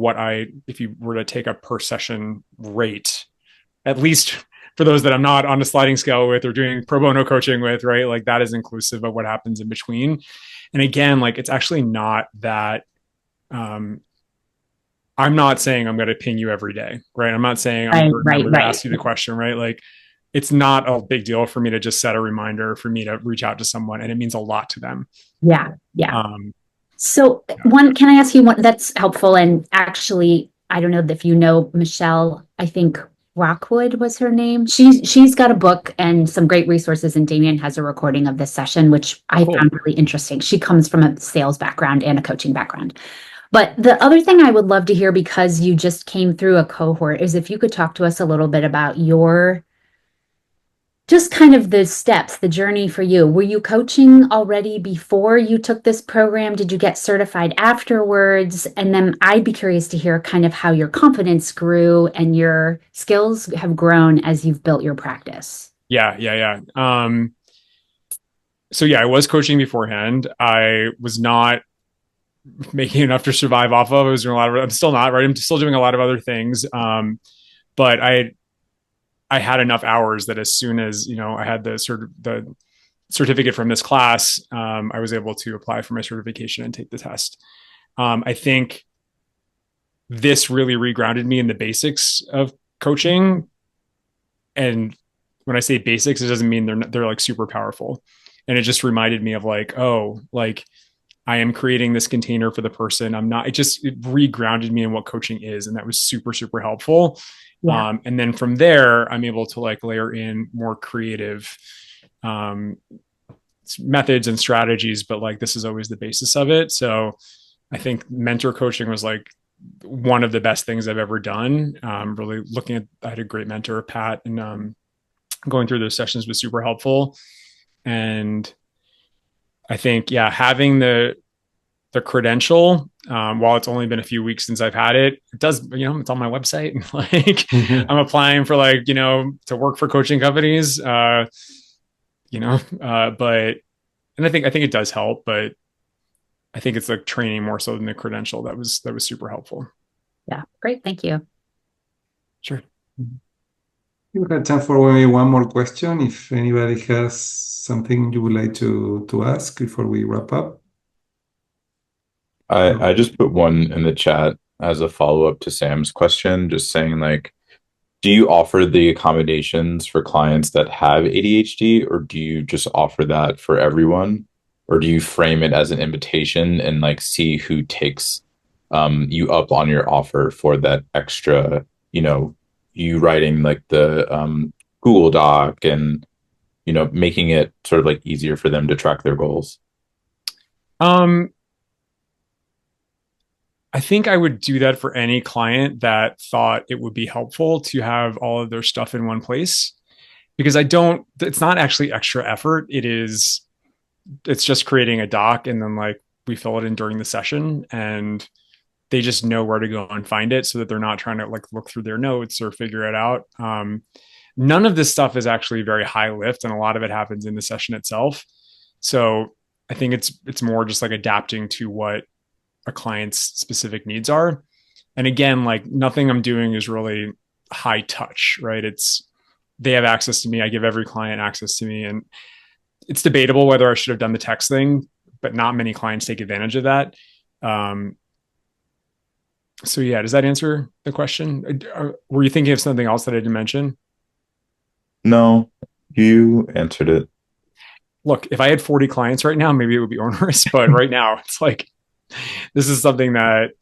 if you were to take a per session rate, at least for those that I'm not on a sliding scale with or doing pro bono coaching with, right? Like that is inclusive of what happens in between. And again, like it's actually not that, I'm not saying I'm going to ping you every day, right? I'm not saying I'm going to ask you the question, right? Like it's not a big deal for me to just set a reminder for me to reach out to someone, and it means a lot to them. Yeah. So can I ask you one that's helpful? And actually, I don't know if you know Michelle, I think Rockwood was her name. She's got a book and some great resources, and Damien has a recording of this session, which I found really interesting. She comes from a sales background and a coaching background. But the other thing I would love to hear, because you just came through a cohort, is if you could talk to us a little bit about just kind of the steps, the journey for you. Were you coaching already before you took this program? Did you get certified afterwards? And then I'd be curious to hear kind of how your confidence grew and your skills have grown as you've built your practice. Yeah. So yeah, I was coaching beforehand. I was not making enough to survive off of. I'm still not, right? I'm still doing a lot of other things. But I had enough hours that as soon as, I had the certificate from this class, I was able to apply for my certification and take the test. I think this really regrounded me in the basics of coaching. And when I say basics, it doesn't mean they're like super powerful. And it just reminded me of I am creating this container for the person. It regrounded me in what coaching is. And that was super, super helpful. Yeah. And then from there, I'm able to layer in more creative methods and strategies, but this is always the basis of it. So I think mentor coaching was one of the best things I've ever done. Really I had a great mentor, Pat, and going through those sessions was super helpful. And I think, having the credential, while it's only been a few weeks since I've had it does, it's on my website. I'm applying for to work for coaching companies, but, and I think it does help, but I think it's training more so than the credential that was super helpful. Yeah. Great. Thank you. Sure. We have time for maybe one more question. If anybody has something you would like to ask before we wrap up. I just put one in the chat as a follow-up to Sam's question, just saying like, do you offer the accommodations for clients that have ADHD, or do you just offer that for everyone? Or do you frame it as an invitation and like see who takes you up on your offer for that extra, you writing like the Google Doc and, making it sort of like easier for them to track their goals? I think I would do that for any client that thought it would be helpful to have all of their stuff in one place, because it's not actually extra effort. It's just creating a doc, and then like we fill it in during the session, and they just know where to go and find it, so that they're not trying to like look through their notes or figure it out. None of this stuff is actually very high lift, and a lot of it happens in the session itself. So I think it's more just like adapting to what a client's specific needs are. And again, like nothing I'm doing is really high touch, right? They have access to me. I give every client access to me, and it's debatable whether I should have done the text thing, but not many clients take advantage of that. So yeah, does that answer the question? Were you thinking of something else that I didn't mention? No, you answered it. Look, if I had 40 clients right now, maybe it would be onerous, but right now it's like, this is something that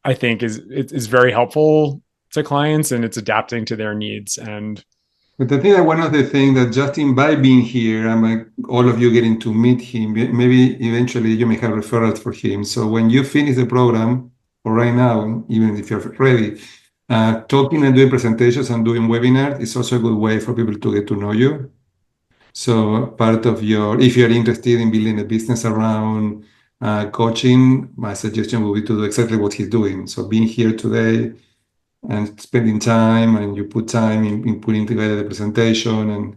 I think is very helpful to clients, and it's adapting to their needs. But I think that one of the things that Justin, by being here, and like all of you getting to meet him, maybe eventually you may have referrals for him. So when you finish the program, or right now, even if you're ready, talking and doing presentations and doing webinars is also a good way for people to get to know you. So part of if you're interested in building a business around coaching, my suggestion would be to do exactly what he's doing. So being here today and spending time, and you put time in putting together the presentation and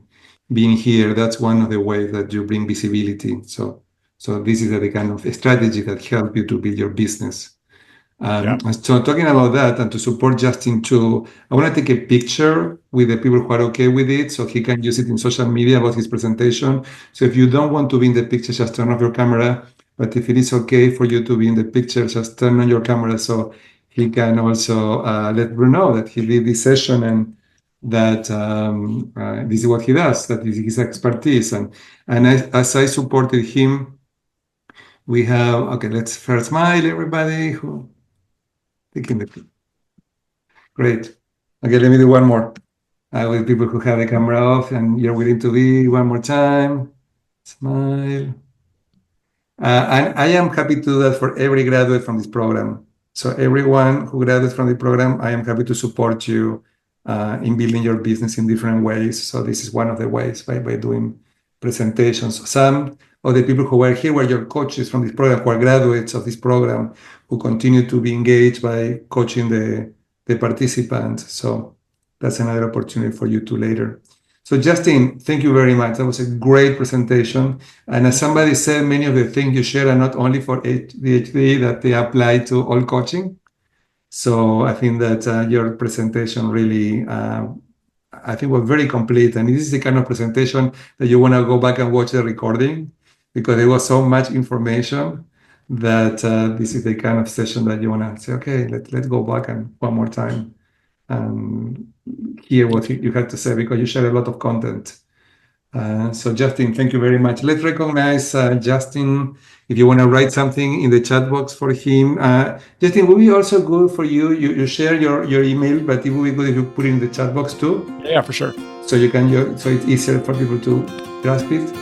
being here, that's one of the ways that you bring visibility. So this is the kind of strategy that help you to build your business. So talking about that, and to support Justin too, I want to take a picture with the people who are okay with it, so he can use it in social media about his presentation. So if you don't want to be in the picture, just turn off your camera. But if it is okay for you to be in the picture, just turn on your camera so he can also let Bruno know that he did this session, and that this is what he does, that is his expertise. And as I supported him, we have, okay, let's first smile, everybody. Great. Okay, let me do one more. With people who have the camera off and you're willing to be one more time. Smile. And I am happy to do that for every graduate from this program. So everyone who graduates from the program, I am happy to support you in building your business in different ways. So this is one of the ways, by doing presentations. Some of the people who were here were your coaches from this program, who are graduates of this program, who continue to be engaged by coaching the participants. So that's another opportunity for you to later. So Justin, thank you very much. That was a great presentation. And as somebody said, many of the things you share are not only for ADHD, that they apply to all coaching. So I think that your presentation really, I think, was very complete. And this is the kind of presentation that you want to go back and watch the recording, because there was so much information that this is the kind of session that you want to say, okay, let's go back and one more time and hear what you had to say, because you shared a lot of content. So Justin, thank you very much. Let's recognize Justin. If you want to write something in the chat box for him. Justin, would be also good for you. You share your email, but it would be good if you put it in the chat box too. Yeah, for sure. So so it's easier for people to grasp it.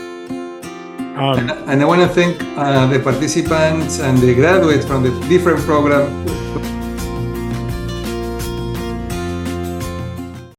And I want to thank the participants and the graduates from the different programs